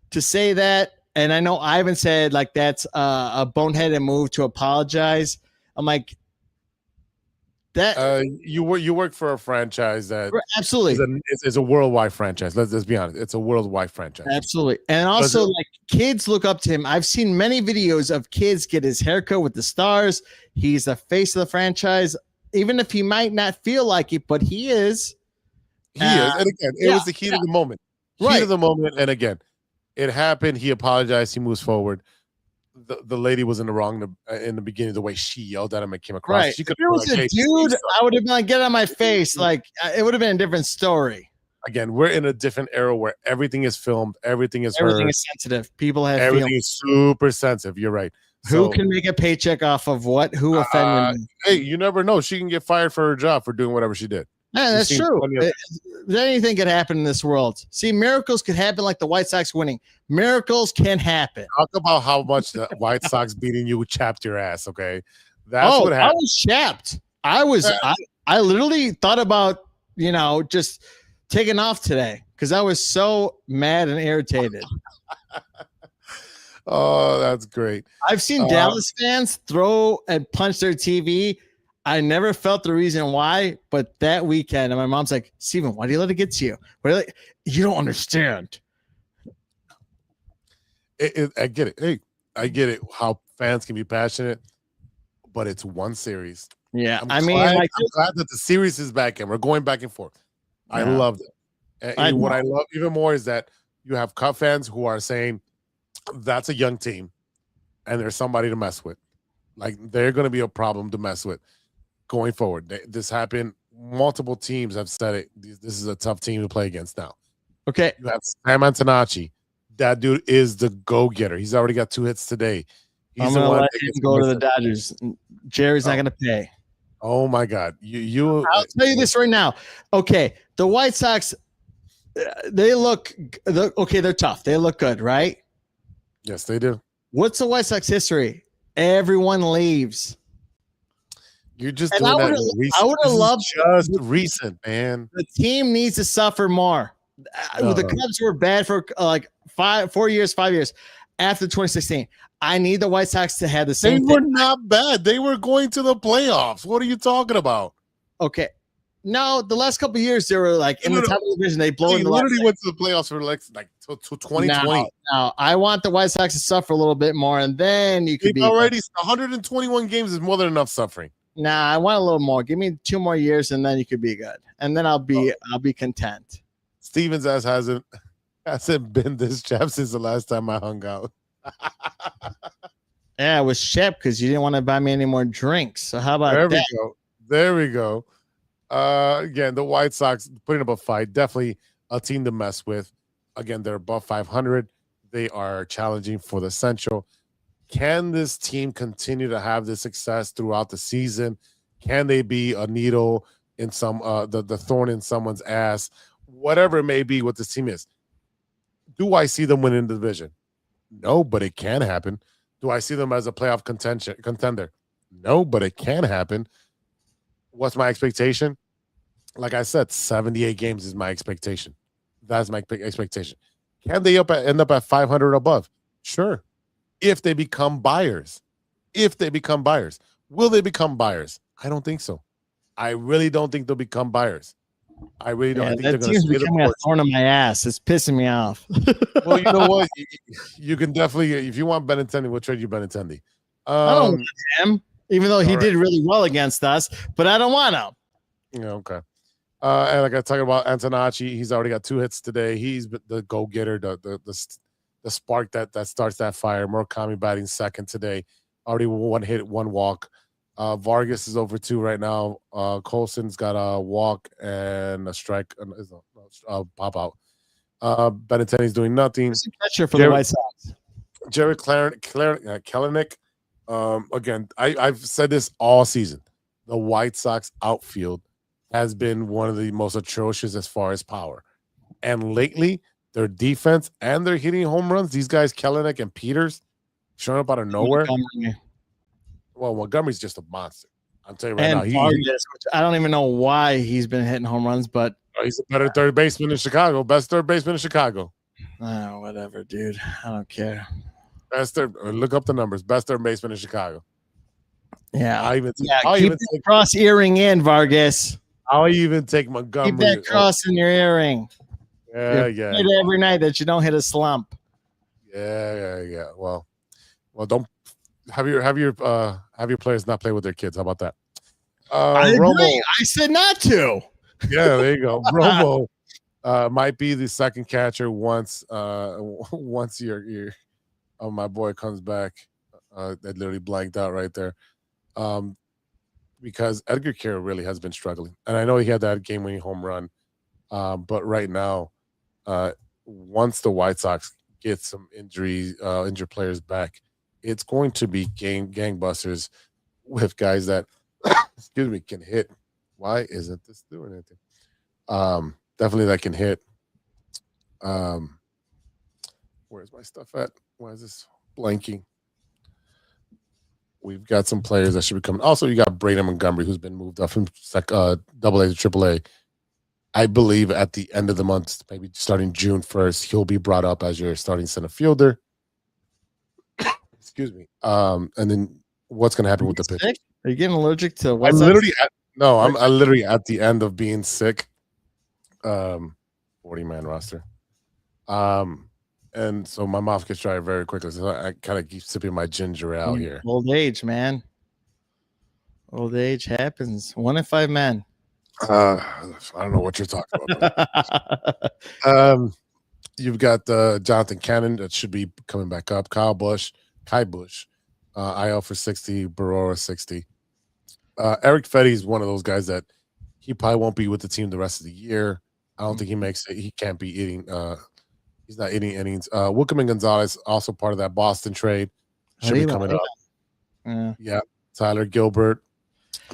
to say that, and I know Ivan said like that's a boneheaded move to apologize. I'm like, that you work for a franchise that absolutely is a worldwide franchise. Let's be honest, it's a worldwide franchise. Absolutely. And also, like, kids look up to him. I've seen many videos of kids get his haircut with the stars. He's the face of the franchise, even if he might not feel like it, but he is. He is. And again, it was the heat of the moment. Heat of the moment. And again, it happened. He apologized. He moves forward. The lady was in the wrong in the beginning, the way she yelled at him and came across. Right. She If it was a dude, I would have been like, "Get out of my face." Like, it would have been a different story. Again, we're in a different era where everything is filmed, everything is heard. Is sensitive. People have everything feelings. is super sensitive. You're right. Who can make a paycheck off of what? Who offended me? Hey, you never know. She can get fired for her job for doing whatever she did. Yeah, that's true. Anything could happen in this world. See, miracles could happen like the White Sox winning. Miracles can happen. Talk about how much the White Sox beating you chapped your ass, okay? That's what happened. I was chapped. I literally thought about, just taking off today because I was so mad and irritated. Oh, that's great. I've seen Dallas fans throw and punch their TV. I never felt the reason why, but that weekend, and my mom's like, "Steven, why do you let it get to you? You don't understand." I get it. Hey, I get it. How fans can be passionate, but it's one series. Yeah, I'm glad that the series is back and we're going back and forth. I loved it. And what I love even more is that you have Cub fans who are saying that's a young team, and there's somebody to mess with. Like they're going to be a problem to mess with going forward. This happened. Multiple teams have said it. This is a tough team to play against now. Okay. You have Sam Antonacci. That dude is the go-getter. He's already got 2 hits today. I'm going to let him go to the Dodgers. Jerry's not going to pay. Oh, my God. I'll tell you this right now. Okay, the White Sox, they're tough. They look good, right? Yes, they do. What's the White Sox history? Everyone leaves. You're just doing that recent. I would have loved just recent, man. The team needs to suffer more. The Cubs were bad for 4 years, 5 years after 2016. I need the White Sox to have the same. They were not bad. They were going to the playoffs. What are you talking about? Okay. No, the last couple of years they were like in the top of the division. They blow He in the literally last went to the playoffs for like till 2020. Now, I want the White Sox to suffer a little bit more, and then you could They've be already 121 games is more than enough suffering. Nah, I want a little more. Give me 2 more years, and then you could be good, and then I'll be content. Stevens ass hasn't been this chap since the last time I hung out. Yeah, it was Shep because you didn't want to buy me any more drinks. So how about There that? we go. There we go. Again, the White Sox putting up a fight. Definitely a team to mess with. Again, they're above 500. They are challenging for the Central. Can this team continue to have this success throughout the season? Can they be a needle in some the thorn in someone's ass? Whatever it may be, what this team is. Do I see them winning the division? No, but it can happen. Do I see them as a playoff contender? No, but it can happen. What's my expectation? Like I said, 78 games is my expectation. That's my expectation. Can they end up at 500 or above? Sure. If they become buyers. Will they become buyers? I don't think so. I really don't think they'll become buyers. I really don't. Yeah, I think they're that going team's to stay the becoming a course. thorn in my ass. It's pissing me off. Well, you know what? You can definitely, if you want Benintendi, we'll trade you Benintendi. I don't want him, even though he all did really well against us, but I don't want him. Yeah, okay. And like I talking about Antonacci, he's already got 2 hits today. He's the go-getter, the spark that starts that fire. Murakami batting second today. Already 1 hit, 1 walk. Vargas is over 2 right now. Colson's got a walk and a strike, pop out. Benintendi's doing nothing. Who's the catcher for the White Sox? Jared Kelenic. Again, I've said this all season. The White Sox outfield has been one of the most atrocious as far as power. And lately, their defense and their hitting home runs, these guys, Kelenic and Peters, showing up out of nowhere. Well, Montgomery's just a monster. I'm telling you right now. Vargas, which I don't even know why he's been hitting home runs, but he's a better third baseman in Chicago. Best third baseman in Chicago. Oh, whatever, dude. I don't care. Look up the numbers. Best third baseman in Chicago. Yeah. I'll keep that cross earring in, Vargas. I'll even take Montgomery. Keep that cross in your earring. Yeah. Hit every night that you don't hit a slump. Yeah. Well, don't have your players not play with their kids. How about that? I said not to. Yeah, there you go. Romo might be the second catcher once your my boy comes back. That literally blanked out right there. Because Edgar Carroll really has been struggling. And I know he had that game-winning home run. But right now, once the White Sox get some injured players back, it's going to be gangbusters with guys that, excuse me, can hit. Why isn't this doing anything? Definitely that can hit. Where's my stuff at? Why is this blanking? We've got some players that should be coming. Also, you got Braden Montgomery, who's been moved up from AA to AAA. I believe at the end of the month, maybe starting June 1st, he'll be brought up as your starting center fielder. Excuse me. And then what's going to happen with the pitch? Are you getting allergic to I'm literally at the end of being sick. 40-man roster. And so my mouth gets dry very quickly. So I kind of keep sipping my ginger ale here. Old age, man. Old age happens. 1 in 5 men. I don't know what you're talking about. You've got Jonathan Cannon that should be coming back up. Kai Bush, IL for 60, Barora 60. Eric Fetty is one of those guys that he probably won't be with the team the rest of the year. I don't think he makes it. He can't be eating. He's not eating innings. Wickham and Gonzalez, also part of that Boston trade, should be coming up. Yeah. Tyler Gilbert.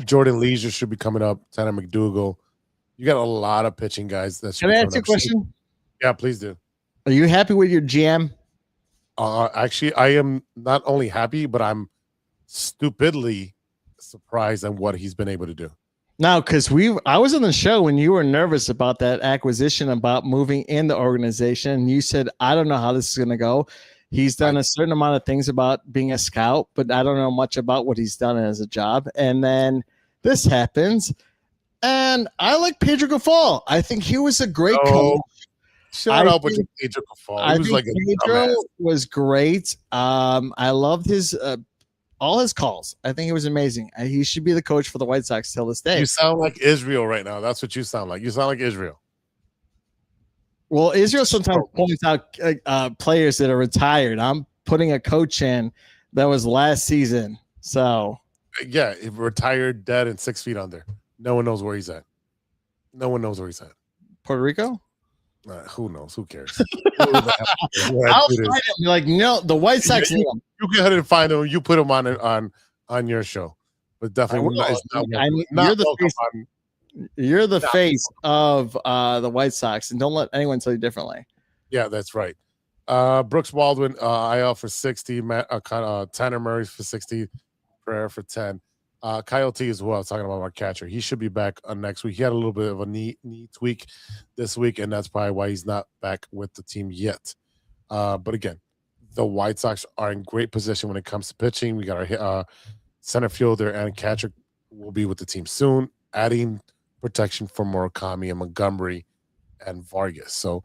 Jordan Leisure should be coming up. Tanner McDougal. You got a lot of pitching guys. Can I ask you a question? Yeah, please do. Are you happy with your GM? Actually, I am not only happy, but I'm stupidly surprised at what he's been able to do. No, because I was on the show when you were nervous about that acquisition, about moving in the organization. And you said, I don't know how this is going to go. He's done a certain amount of things about being a scout, but I don't know much about what he's done as a job. And then this happens. And I like Pedro Gaffal. I think he was a great coach. Shut up with your Pedro Gaffal. He was like a Pedro dumbass. was great. I loved his all his calls. I think he was amazing. He should be the coach for the White Sox till this day. You sound like Israel right now. That's what you sound like. You sound like Israel. Well, Israel sometimes points out players that are retired. I'm putting a coach in that was last season. So yeah, retired, dead, and 6 feet under. No one knows where he's at. No one knows where he's at. Puerto Rico? Who knows? Who cares? I'll find him. Like, no, the White Sox. You go ahead and find him. You put him on your show, but definitely you're the face of the White Sox, and don't let anyone tell you differently. Yeah, that's right. Brooks Baldwin, IL for 60. Tanner Murray for 60. Prayer for 10. Coyote as well. Talking about our catcher, he should be back next week. He had a little bit of a knee tweak this week, and that's probably why he's not back with the team yet. But again, the White Sox are in great position when it comes to pitching. We got our center fielder and catcher will be with the team soon, adding protection for Murakami and Montgomery and Vargas. So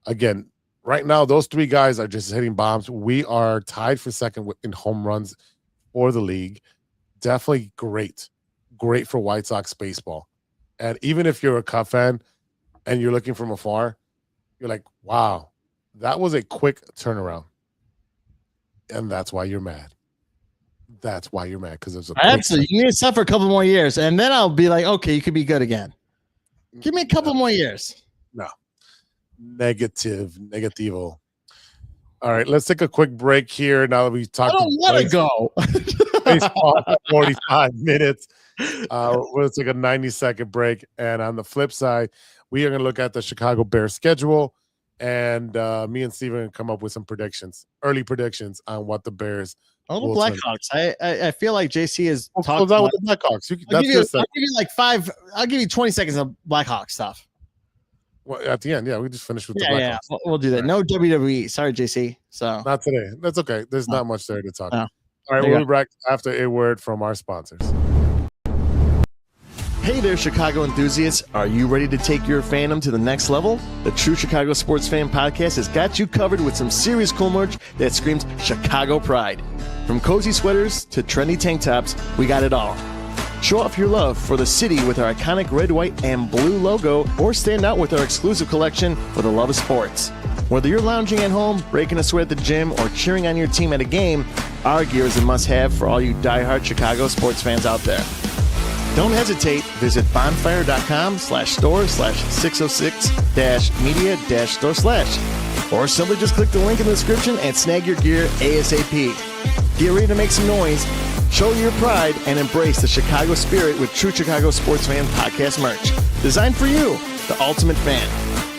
again, right now those three guys are just hitting bombs. We are tied for second in home runs for the league. Definitely great for White Sox baseball. And even if you're a Cub fan and you're looking from afar, you're like, wow, that was a quick turnaround. And that's why you're mad. That's why you're mad, because there's absolutely. You need to suffer a couple more years, and then I'll be like, okay, you could be good again. Give me a couple more years. No. Negativo. All right, let's take a quick break here. Now that we've talked, I don't want to go. Baseball for 45 minutes. We'll take a 90-second break. And on the flip side, we are going to look at the Chicago Bears schedule. And me and Steven can come up with some early predictions on what the Bears. The Blackhawks. I feel like JC is talking about with the Blackhawks. I'll give you 20 seconds of Blackhawks stuff. Well, at the end, yeah, we just finished with the Blackhawks. Yeah, we'll do that. No WWE. Sorry, JC. So not today. That's okay. There's not much there to talk. No. All right, we'll be back after a word from our sponsors. Hey there, Chicago enthusiasts. Are you ready to take your fandom to the next level? The True Chicago Sports Fan Podcast has got you covered with some serious cool merch that screams Chicago pride. From cozy sweaters to trendy tank tops, we got it all. Show off your love for the city with our iconic red, white, and blue logo, or stand out with our exclusive collection for the love of sports. Whether you're lounging at home, breaking a sweat at the gym, or cheering on your team at a game, our gear is a must-have for all you diehard Chicago sports fans out there. Don't hesitate. Visit bonfire.com/store/606-media-store/. Or simply just click the link in the description and snag your gear ASAP. Get ready to make some noise, show your pride, and embrace the Chicago spirit with True Chicago Sports Fan Podcast merch. Designed for you, the ultimate fan,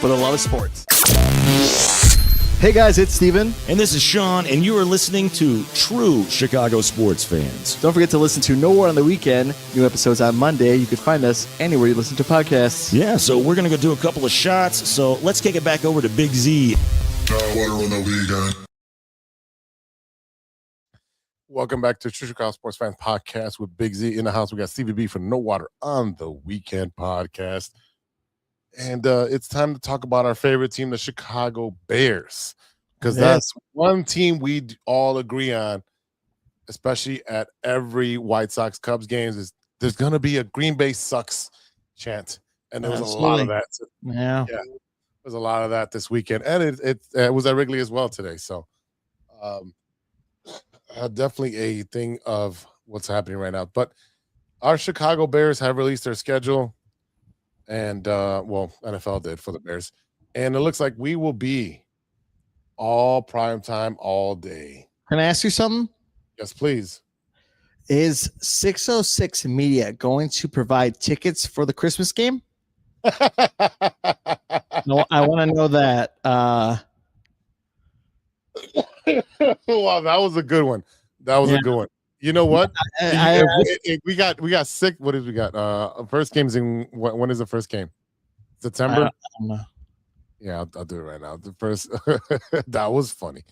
for the love of sports. Hey guys, it's Steven. And this is Sean, and you are listening to True Chicago Sports Fans. Don't forget to listen to No War on the Weekend. New episodes on Monday. You can find us anywhere you listen to podcasts. Yeah, so we're going to go do a couple of shots. So let's kick it back over to Big Z. Welcome back to True Chicago Sports Fans Podcast with Big Z in the house. We got Stevie B from No Water on the Weekend podcast. And it's time to talk about our favorite team, the Chicago Bears, because that's one team we all agree on, especially at every White Sox Cubs games. Is there's going to be a Green Bay sucks chant, and there was a lot of that. Yeah, there's a lot of that this weekend, and it was at Wrigley as well today. So, definitely a thing of what's happening right now. But our Chicago Bears have released their schedule. And, NFL did for the Bears. And it looks like we will be all prime time all day. Can I ask you something? Yes, please. Is 606 Media going to provide tickets for the Christmas game? No, I want to know that. Wow, that was a good one. That was a good one. You know what? We got sick. What did we got? First game's in when is the first game? September? I don't know. Yeah, I'll do it right now. The first that was funny.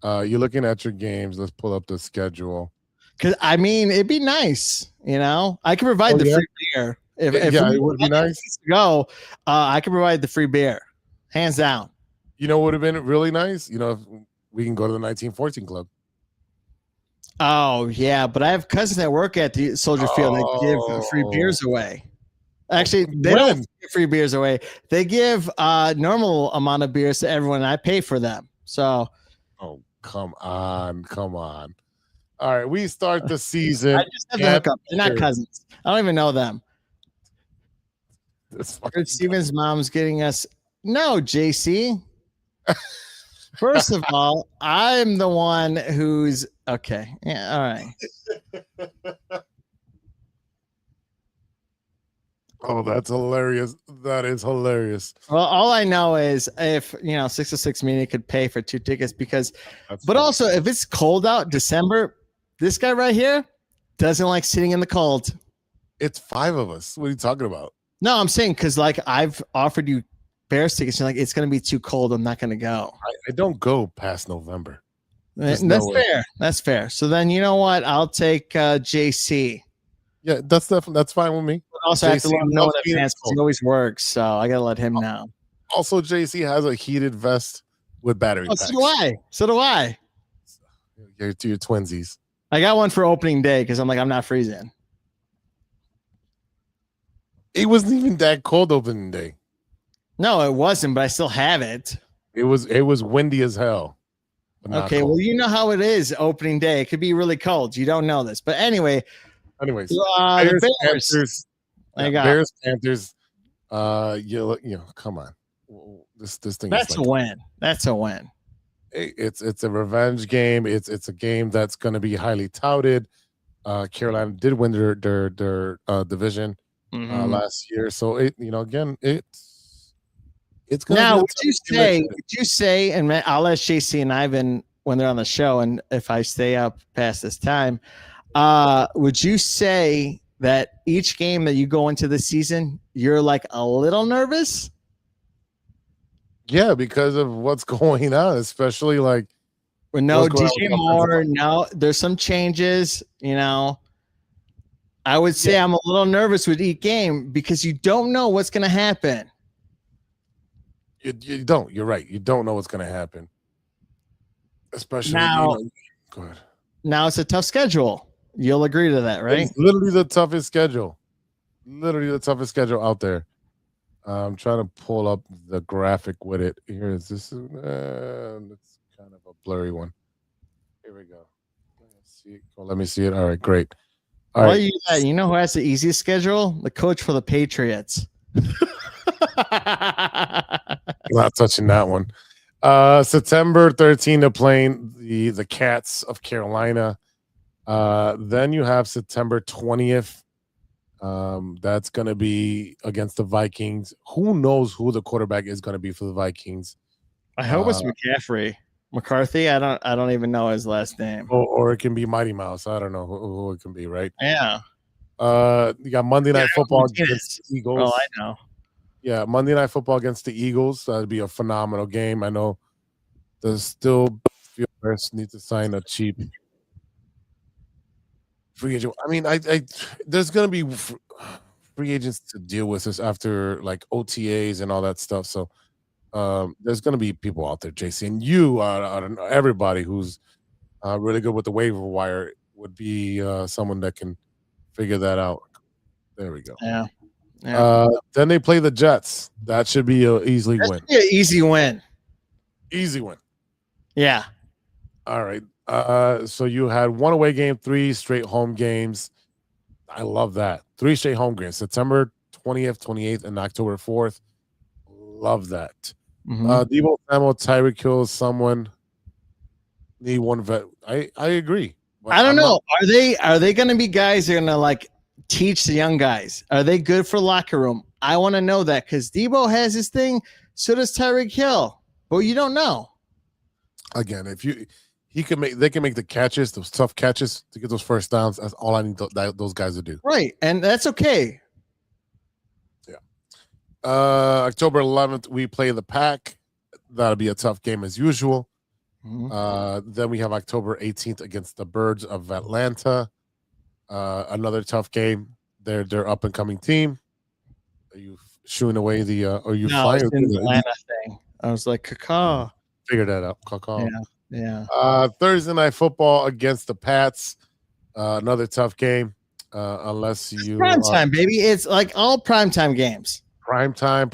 You're looking at your games. Let's pull up the schedule. Because I mean, it'd be nice, I can provide the free beer If Yeah, we it would be nice. go, I can provide the free beer, hands down. You know what would have been really nice? You know, if we can go to the 1914 club. Oh yeah, but I have cousins that work at the Soldier Field that give free beers away. Actually, they don't When? give free beers away. They give normal amount of beers to everyone. And I pay for them. So Oh, come on. All right, we start the season. I just have the hookup. They're not Here. cousins. I don't even know them. This fucking Steven's mom's getting us. No, JC. First of all, I'm the one who's okay. Yeah, all right. Oh, that's hilarious. That is hilarious. Well, all I know is if 606 Media could pay for 2 tickets because, That's but funny. also if it's cold out, December, this guy right here doesn't like sitting in the cold. It's 5 of us. What are you talking about? No, I'm saying because like I've offered you Bears tickets, you're like it's gonna be too cold. I'm not gonna go. I don't go past November. That's no way. fair. That's fair. So then you know what? I'll take JC. Yeah, that's fine with me. But also, I have to JC let him know in loves being advance because he cold. always works. So I gotta let him know. Also, JC has a heated vest with battery Oh, packs. so do I. So do I. You're to your twinsies. I got one for opening day because I'm like I'm not freezing. It wasn't even that cold opening day. No, it wasn't, but I still have it. It was windy as hell. but not Okay, cold. well, you know how it is opening day. It could be really cold. You don't know this. But anyway, Anyways, the Bears. Panthers. I got Bears, Panthers. Come on. This thing that's is a win. That's a win. it's a revenge game. It's a game that's going to be highly touted. Carolina did win their division Mhm. last year, so it's going to Now, be a would tough you game. say, and I'll ask JC and Ivan when they're on the show, and if I stay up past this time, would you say that each game that you go into the season, you're like a little nervous? Yeah, because of what's going on, especially like Or no, What's going on DJ with the Moore, offensive no, there's some changes, I would say I'm a little nervous with each game because you don't know what's going to happen. you don't. You're right. You don't know what's going to happen, especially Now- Go ahead. Now it's a tough schedule. You'll agree to that, right? It's literally the toughest schedule. Literally the toughest schedule out there. I'm trying to pull up the graphic with it. Here is this. It's kind of a blurry one. Here we go. Let me see it. All right, great. All Well, right. you know who has the easiest schedule? The coach for the Patriots. Not touching that one. September 13th, they're playing the Cats of Carolina. Then you have September 20th. That's going to be against the Vikings. Who knows who the quarterback is going to be for the Vikings? I hope it's McCaffrey. McCarthy. I don't even know his last name. Or it can be Mighty Mouse. I don't know who it can be, right? Yeah. You got Monday Night Football against the Eagles. Oh, I know. Yeah, Monday Night Football against the Eagles. That'd be a phenomenal game. I know there's still Bears need to sign a cheap free agent. I mean, I there's gonna be free agents to deal with this after like OTAs and all that stuff. So there's gonna be people out there, JC, and you everybody who's really good with the waiver wire would be someone that can figure that out. There we go. Yeah. Then they play the Jets. That should be an easily That win. should be an easy win. Easy win. Yeah. All right. So you had one away game, 3 straight home games. I love that. 3 straight home games. September 20th, 28th, and October 4th. Love that. Mhm. Debo Samuel, Tyreek Hill, someone need one vet. I agree. But I don't I'm know. not- Are they going to be guys that are going to like teach the young guys? Are they good for locker room? I want to know that because Debo has his thing. So does Tyreek Hill. But you don't know. Again, they can make the catches, those tough catches to get those first downs. That's all I need those guys to do. Right. And that's okay. October 11th, we play the Pack. That'll be a tough game as usual. Mhm. Then we have October 18th against the Birds of Atlanta. Another tough game. They're up and coming team. you shooing away the? Or you No, it's flying? in the Atlanta thing. I was like, caca. Figure that out. Call. Yeah, yeah. Thursday night football against the Pats. Another tough game. Unless you Prime time, baby. It's like all primetime games. prime time.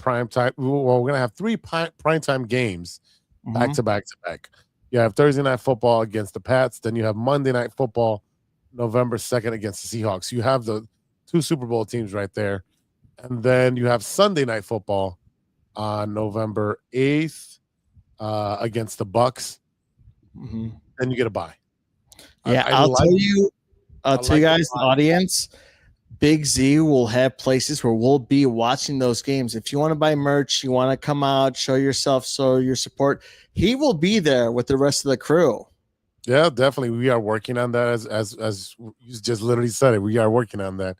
Well, we're gonna have three prime time games back to back to back. You have Thursday night football against the Pats. Then you have Monday night football, November 2nd against the Seahawks. You have the two Super Bowl teams right there, and then you have Sunday night football on November 8th against the Bucks. Then you get a bye. Yeah, I'll tell you guys, the audience, Big Z will have places where we'll be watching those games. If you want to buy merch, you want to come out, show yourself, show your support, he will be there with the rest of the crew. Yeah, definitely. We are working on that as you just literally said it. We are working on that.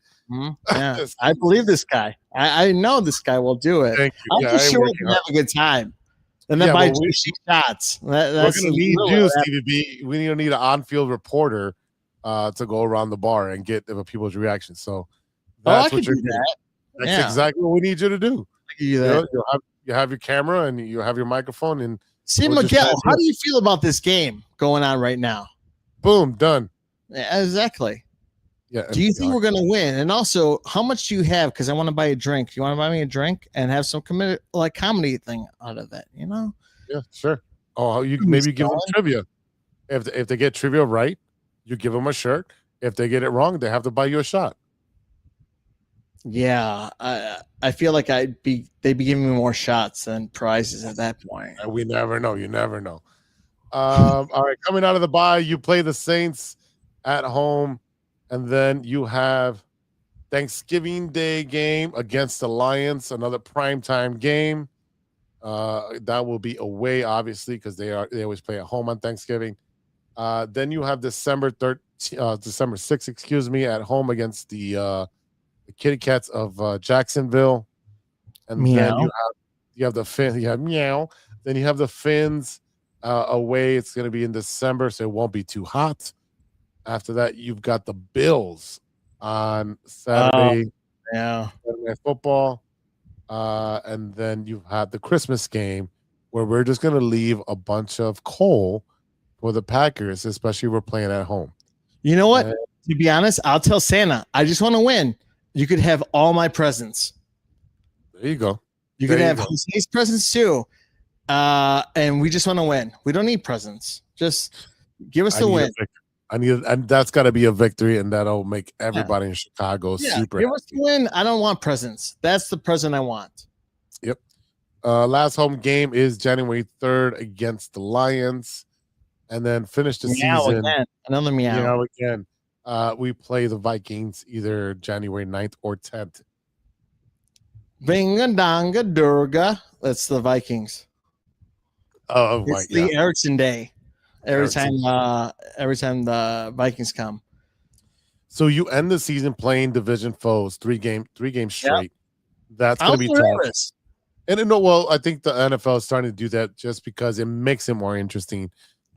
Yeah, I believe this guy. I know this guy will do it. Thank you. I'm Yeah, just sure we can have a good time. And then buy juicy shots. That's we're going to need you, Stevie B. We need an on-field reporter to go around the bar and get people's reactions. So that's what you're doing. That's exactly what we need you to do. You have your camera and you have your microphone. And see, Miguel, how do you feel about this game going on right now? Boom, done. Yeah, exactly. Yeah. Do you think we're going to win? And also, how much do you have? Because I want to buy a drink. Do you want to buy me a drink and have some comedy thing out of that? You know? Yeah, sure. Oh, you maybe give them trivia. If they get trivia right, you give them a shirt. If they get it wrong, they have to buy you a shot. Yeah, I feel like they'd be giving me more shots than prizes at that point. We never know. You never know. All right, coming out of the bye, you play the Saints at home. And then you have Thanksgiving Day game against the Lions, another primetime game. That will be away, obviously, because they always play at home on Thanksgiving. Then you have December 6th, at home against the Kitty Cats of Jacksonville. And meow. then you have the Fins. You have meow. Then you have the Fins away. It's going to be in December, so it won't be too hot. After that, you've got the Bills on Saturday. Yeah. Saturday Night Football. And then you've had the Christmas game where we're just going to leave a bunch of coal for the Packers, especially if we're playing at home. You know what? To be honest, I'll tell Santa, I just want to win. You could have all my presents. There you go. You could have Jose's presents too. And we just want to win. We don't need presents. Just give us the win. And that's got to be a victory, and that'll make everybody in Chicago super happy. Give us the win. I don't want presents. That's the present I want. Yep. Last home game is January 3rd against the Lions, and then finish the season. Again. Another meow. Meow again. We play the Vikings either January 9th or 10th. Vinga Danga Durga. That's the Vikings. Oh, it's the Erickson Day. Every time the Vikings come. So you end the season playing division foes, three games straight. Yep. That's going to be tough. And I think the NFL is starting to do that just because it makes it more interesting.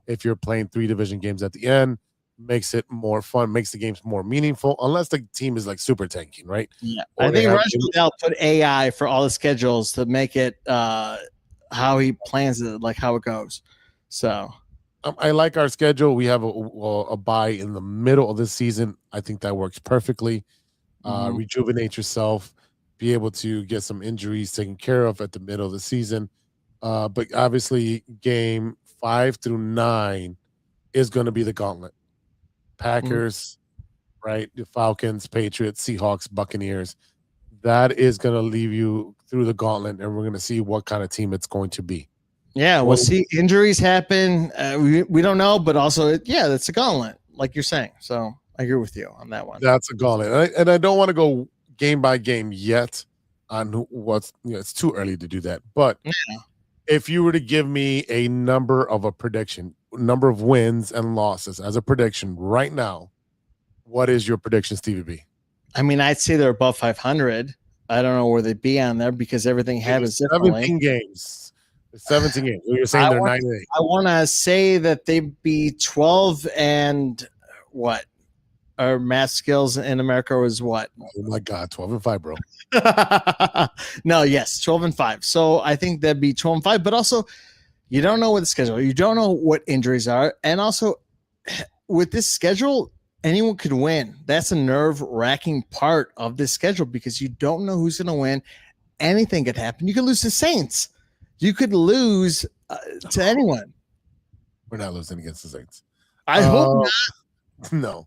If you're playing 3 division games at the end, makes it more fun, makes the games more meaningful. Unless the team is like super tanking, right? Yeah, I think Rush Goodell put AI for all the schedules to make it how he plans it, like how it goes. So. I like our schedule. We have a bye in the middle of the season. I think that works perfectly. Rejuvenate yourself, be able to get some injuries taken care of at the middle of the season. But obviously, game 5 through 9 is going to be the gauntlet. Packers, right? The Falcons, Patriots, Seahawks, Buccaneers. That is going to leave you through the gauntlet, and we're going to see what kind of team it's going to be. Yeah, we'll see. Injuries happen. We don't know, but also, that's a gauntlet, like you're saying. So I agree with you on that one. That's a gauntlet. And I don't want to go game by game yet on it's too early to do that. But if you were to give me a number of wins and losses as a prediction right now, what is your prediction, Stevie B? I mean, I'd say they're above 500. I don't know where they'd be on there because everything happens differently. 17 games. 17 games. You're saying they're 9-8. I want to say that they'd be 12 and what? our math skills in America was what? Oh my God, 12-5, bro. No, yes, 12-5. So I think that'd be 12-5. But also, you don't know what the schedule. You don't know what injuries are, and also with this schedule, anyone could win. That's a nerve-wracking part of this schedule because you don't know who's going to win. Anything could happen. You could lose to Saints. You could lose to anyone. We're not losing against the Saints. I hope not. No.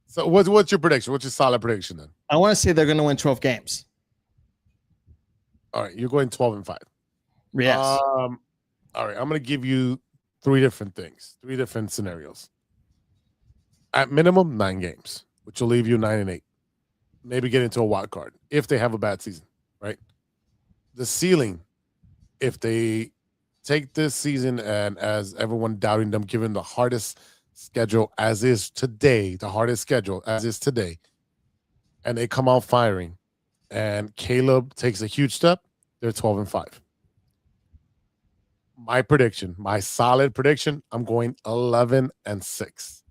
So what's your prediction? What's your solid prediction then? I want to say they're going to win 12 games. All right, you're going 12-5. Yes. All right, I'm going to give you 3 different things, 3 different scenarios. At minimum, 9 games, which will leave you 9-8. Maybe get into a wild card if they have a bad season, right? The ceiling, if they take this season and as everyone doubting them, given the hardest schedule as is today, the hardest schedule as is today, and they come out firing, and Caleb takes a huge step, they're 12-5. My prediction, my solid prediction, I'm going 11-6.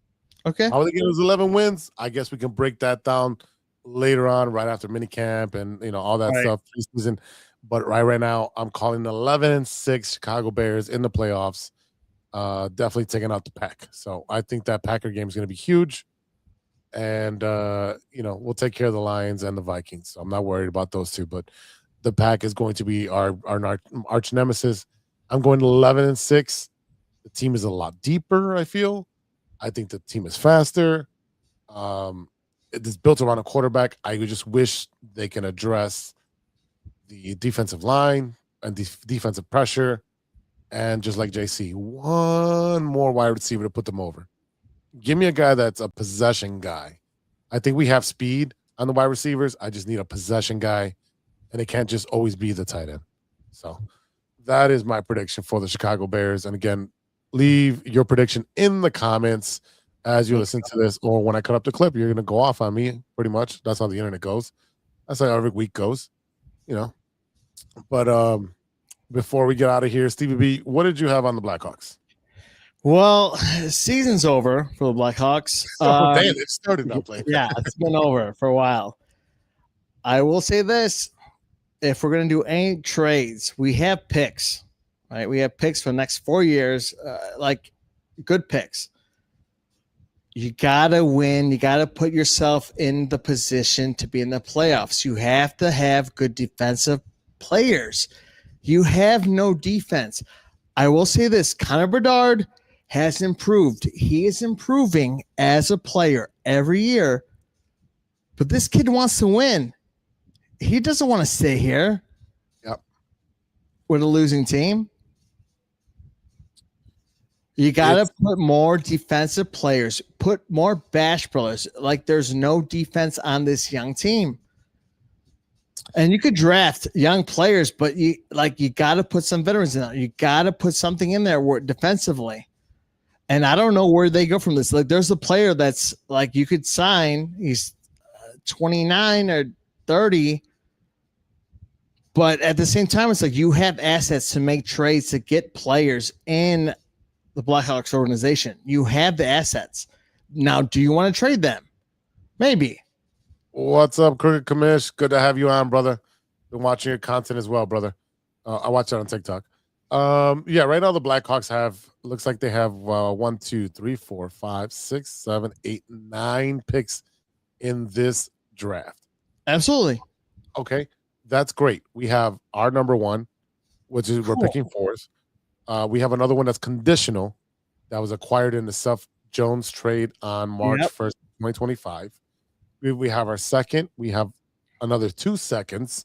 Okay. How are they getting those 11 wins? I guess we can break that down later on, right after minicamp and all that stuff preseason. But right now, I'm calling 11-6 Chicago Bears in the playoffs. Definitely taking out the pack. So I think that Packer game is going to be huge. And we'll take care of the Lions and the Vikings. So I'm not worried about those two. But the pack is going to be our arch nemesis. I'm going 11-6. The team is a lot deeper, I feel. I think the team is faster. It is built around a quarterback. I just wish they can address the defensive line and defensive pressure. And just like JC, one more wide receiver to put them over. Give me a guy that's a possession guy. I think we have speed on the wide receivers. I just need a possession guy, and it can't just always be the tight end. So that is my prediction for the Chicago Bears. And again, leave your prediction in the comments as you listen to this, or when I cut up the clip, you're going to go off on me pretty much. That's how the internet goes. That's how every week goes, But before we get out of here, Stevie B, what did you have on the Blackhawks? Well, season's over for the Blackhawks. Damn, it started not playing. Yeah, it's been over for a while. I will say this. If we're going to do any trades, we have picks, right? We have picks for the next 4 years, like good picks. You got to win. You got to put yourself in the position to be in the playoffs. You have to have good defensive players. You have no defense. I will say this. Connor Bedard has improved. He is improving as a player every year. But this kid wants to win. He doesn't want to stay here with a losing team. You got to put more defensive players, put more bash players. Like there's no defense on this young team. And you could draft young players, but you got to put some veterans in there. You got to put something in there defensively. And I don't know where they go from this. Like there's a player that's like you could sign. He's 29 or 30. But at the same time, it's like you have assets to make trades to get players in the Blackhawks organization. You have the assets. Now, do you want to trade them? Maybe. What's up, Crooked Commish? Good to have you on, brother. Been watching your content as well, brother. I watch it on TikTok. Right now the Blackhawks looks like they have 1, 2, 3, 4, 5, 6, 7, 8, 9 picks in this draft. Absolutely. Okay. That's great. We have our number 1, which is we're picking 4th. We have another one that's conditional that was acquired in the Seth Jones trade on March 1st, 2025. We have our second. We have another 2 seconds,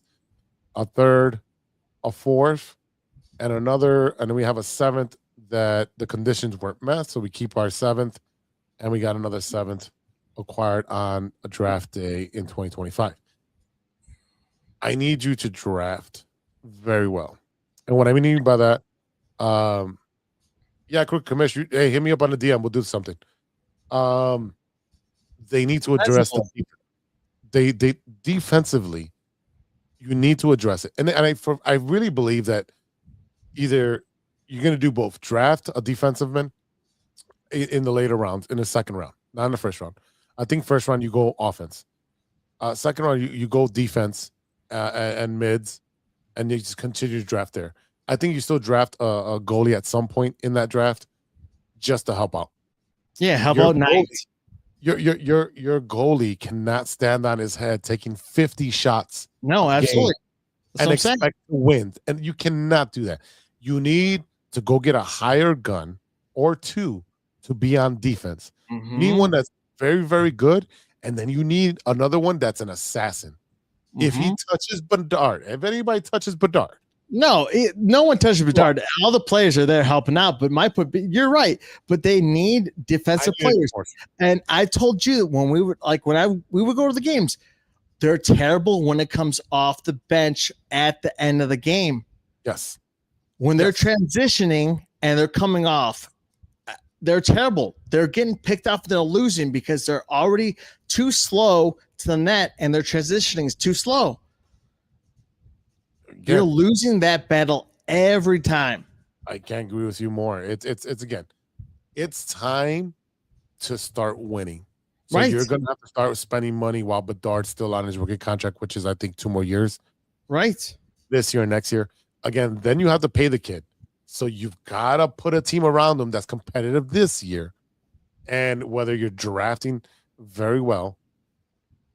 a third, a fourth, and then we have a 7th that the conditions weren't met. So we keep our 7th, and we got another 7th acquired on a draft day in 2025. I need you to draft very well. And what I mean by that, quick commission. Hey, hit me up on the DM. We'll do something. They need to address they defensively. You need to address it, and I really believe that either you're going to do both: draft a defensive man in the later rounds, in the second round, not in the first round. I think first round you go offense. Second round you go defense and mids, and you just continue to draft there. I think you still draft a goalie at some point in that draft just to help out. Yeah, how Your about Knight? Your goalie cannot stand on his head taking 50 shots No, absolutely. That's and what I'm saying. expect to win. And you cannot do that. You need to go get a higher gun or two to be on defense. You need one that's very, very good, and then you need another one that's an assassin. If he touches Bedard, if anybody touches Bedard, no one touches Bedard. All the players are there helping out, but you're right. But they need defensive players. And I told you when we would go to the games, they're terrible when it comes off the bench at the end of the game. Yes. When they're transitioning and they're coming off, they're terrible. They're getting picked off. They're losing because they're already too slow to the net, and their transitioning is too slow. You're losing that battle every time. I can't agree with you more. It's time to start winning. So you're going to have to start spending money while Bedard's still on his rookie contract, which is I think 2 more years. Right. This year and next year. Again, then you have to pay the kid. So you've got to put a team around him that's competitive this year. And whether you're drafting very well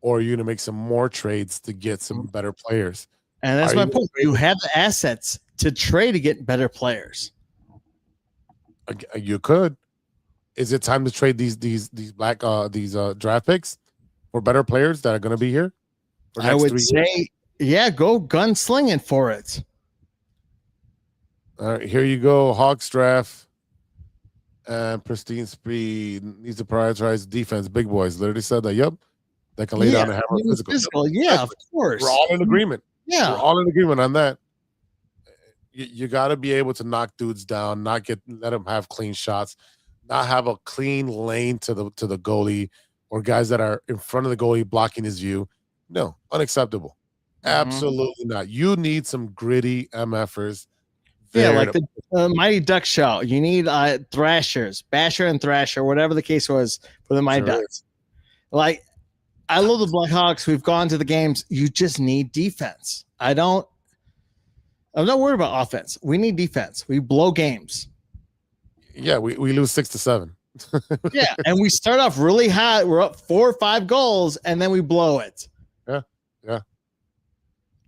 or you're going to make some more trades to get some better players. And that's my point. You have the assets to trade to get better players. You could. Is it time to trade these draft picks for better players that are going to be here? I would say, go gunslinging for it. All right, here you go. Hawks draft and pristine speed needs to prioritize defense. Big boys literally said that. Yep, they can lay down and hammer physical. Yeah, of course. We're all in agreement. Yeah, we're all in agreement on that. You got to be able to knock dudes down, let them have clean shots, not have a clean lane to the goalie or guys that are in front of the goalie blocking his view. No, unacceptable. Absolutely not. You need some gritty MFers. Like the Mighty Duck show. You need Thrashers, Basher and Thrasher, whatever the case was for the Mighty Ducks. Like, I love the Blackhawks. We've gone to the games. You just need defense. I'm not worried about offense. We need defense. We blow games. Yeah, we lose 6-7. Yeah, and we start off really hot. We're up 4 or 5 goals, and then we blow it. Yeah.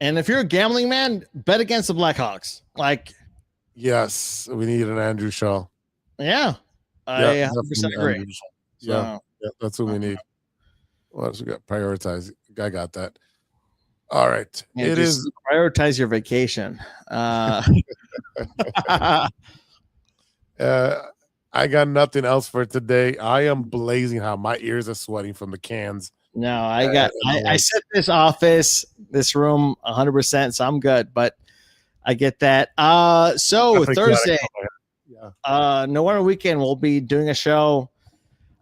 And if you're a gambling man, bet against the Blackhawks. Yes, we need an Andrew Shaw. Yeah, I 100% agree. Yeah, that's what we need. What else we got? Prioritize. I got that. All right. It is prioritize your vacation. I got nothing else for today. I am blazing hot. My ears are sweating from the cans. No, I set this room 100%, so I'm good, but I get that. So Thursday, No Wonder Weekend, we'll be doing a show.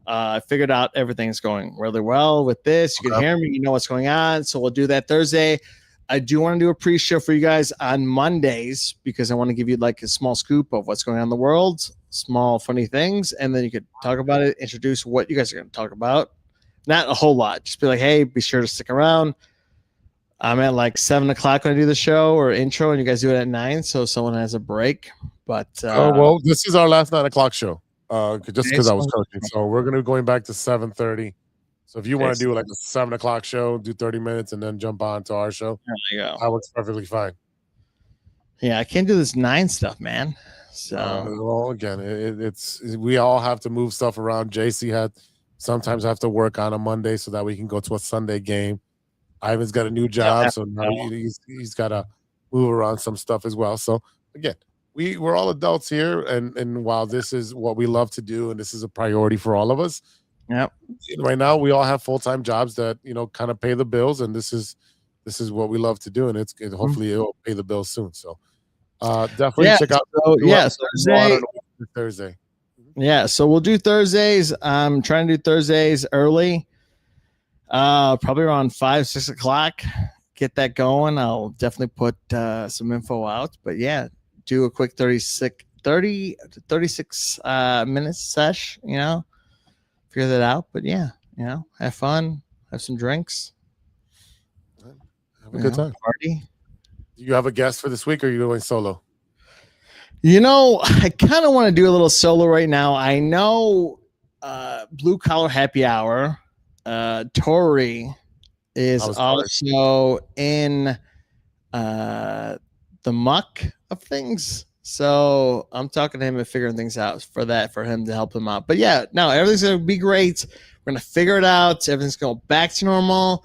I figured out everything's going really well with this. You can hear me, you know what's going on. So we'll do that Thursday. I do want to do a pre-show for you guys on Mondays because I want to give you a small scoop of what's going on in the world, small funny things, and then you could talk about it, introduce what you guys are going to talk about. Not a whole lot. Just be like, hey, be sure to stick around. I'm at 7 o'clock when I do the show or intro, and you guys do it at 9, so someone has a break. But this is our last 9 o'clock show. Just because I was coaching, so we're gonna be going back to 7:30. So if you want to do a 7 o'clock show, do 30 minutes, and then jump on to our show, there you go. That works perfectly fine. Yeah, I can't do this 9 stuff, man. So again, we all have to move stuff around. JC sometimes have to work on a Monday so that we can go to a Sunday game. Ivan's got a new job, so now he's got to move around some stuff as well. So again, we're all adults here, and while this is what we love to do, and this is a priority for all of us. Yep. Right now, we all have full-time jobs that kind of pay the bills, and this is what we love to do, and hopefully it'll pay the bills soon. So definitely check out. Thursday. Yeah, so we'll do Thursdays. I'm trying to do Thursdays early, probably around 5-6 o'clock. Get that going. I'll definitely put some info out, but yeah. Do a quick 30 to 36 minutes sesh, figure that out. But yeah, have fun, have some drinks, Have a good time. party. Do you have a guest for this week, or are you going solo? I kind of want to do a little solo right now. I know Blue Collar Happy Hour, Tori is also in the muck of things. So I'm talking to him and figuring things out for him to help him out. But yeah, no, everything's going to be great. We're going to figure it out. Everything's going back to normal.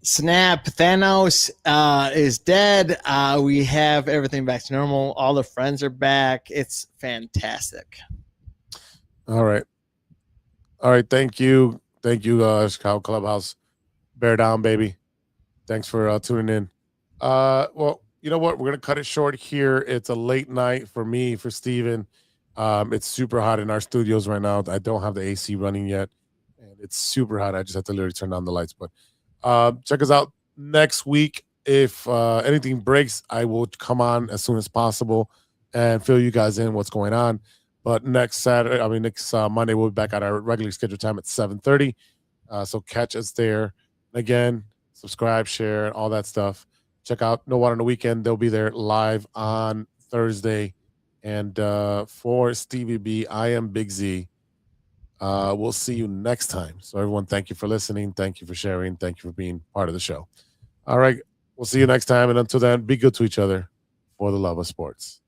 Snap, Thanos is dead. We have everything back to normal. All the friends are back. It's fantastic. All right. Thank you, Chicago Clubhouse. Bear down, baby. Thanks for tuning in. Well, you know what? We're gonna cut it short here. It's a late night for me, for Steven. It's super hot in our studios right now. I don't have the AC running yet, and it's super hot. I just have to literally turn on the lights. But check us out next week. If anything breaks, I will come on as soon as possible and fill you guys in what's going on. But next Monday, we'll be back at our regularly scheduled time at 7:30. So catch us there. Again, subscribe, share, all that stuff. Check out No Water on the Weekend. They'll be there live on Thursday. And for Stevie B, I am Big Z. We'll see you next time. So everyone, thank you for listening. Thank you for sharing. Thank you for being part of the show. All right. We'll see you next time. And until then, be good to each other for the love of sports.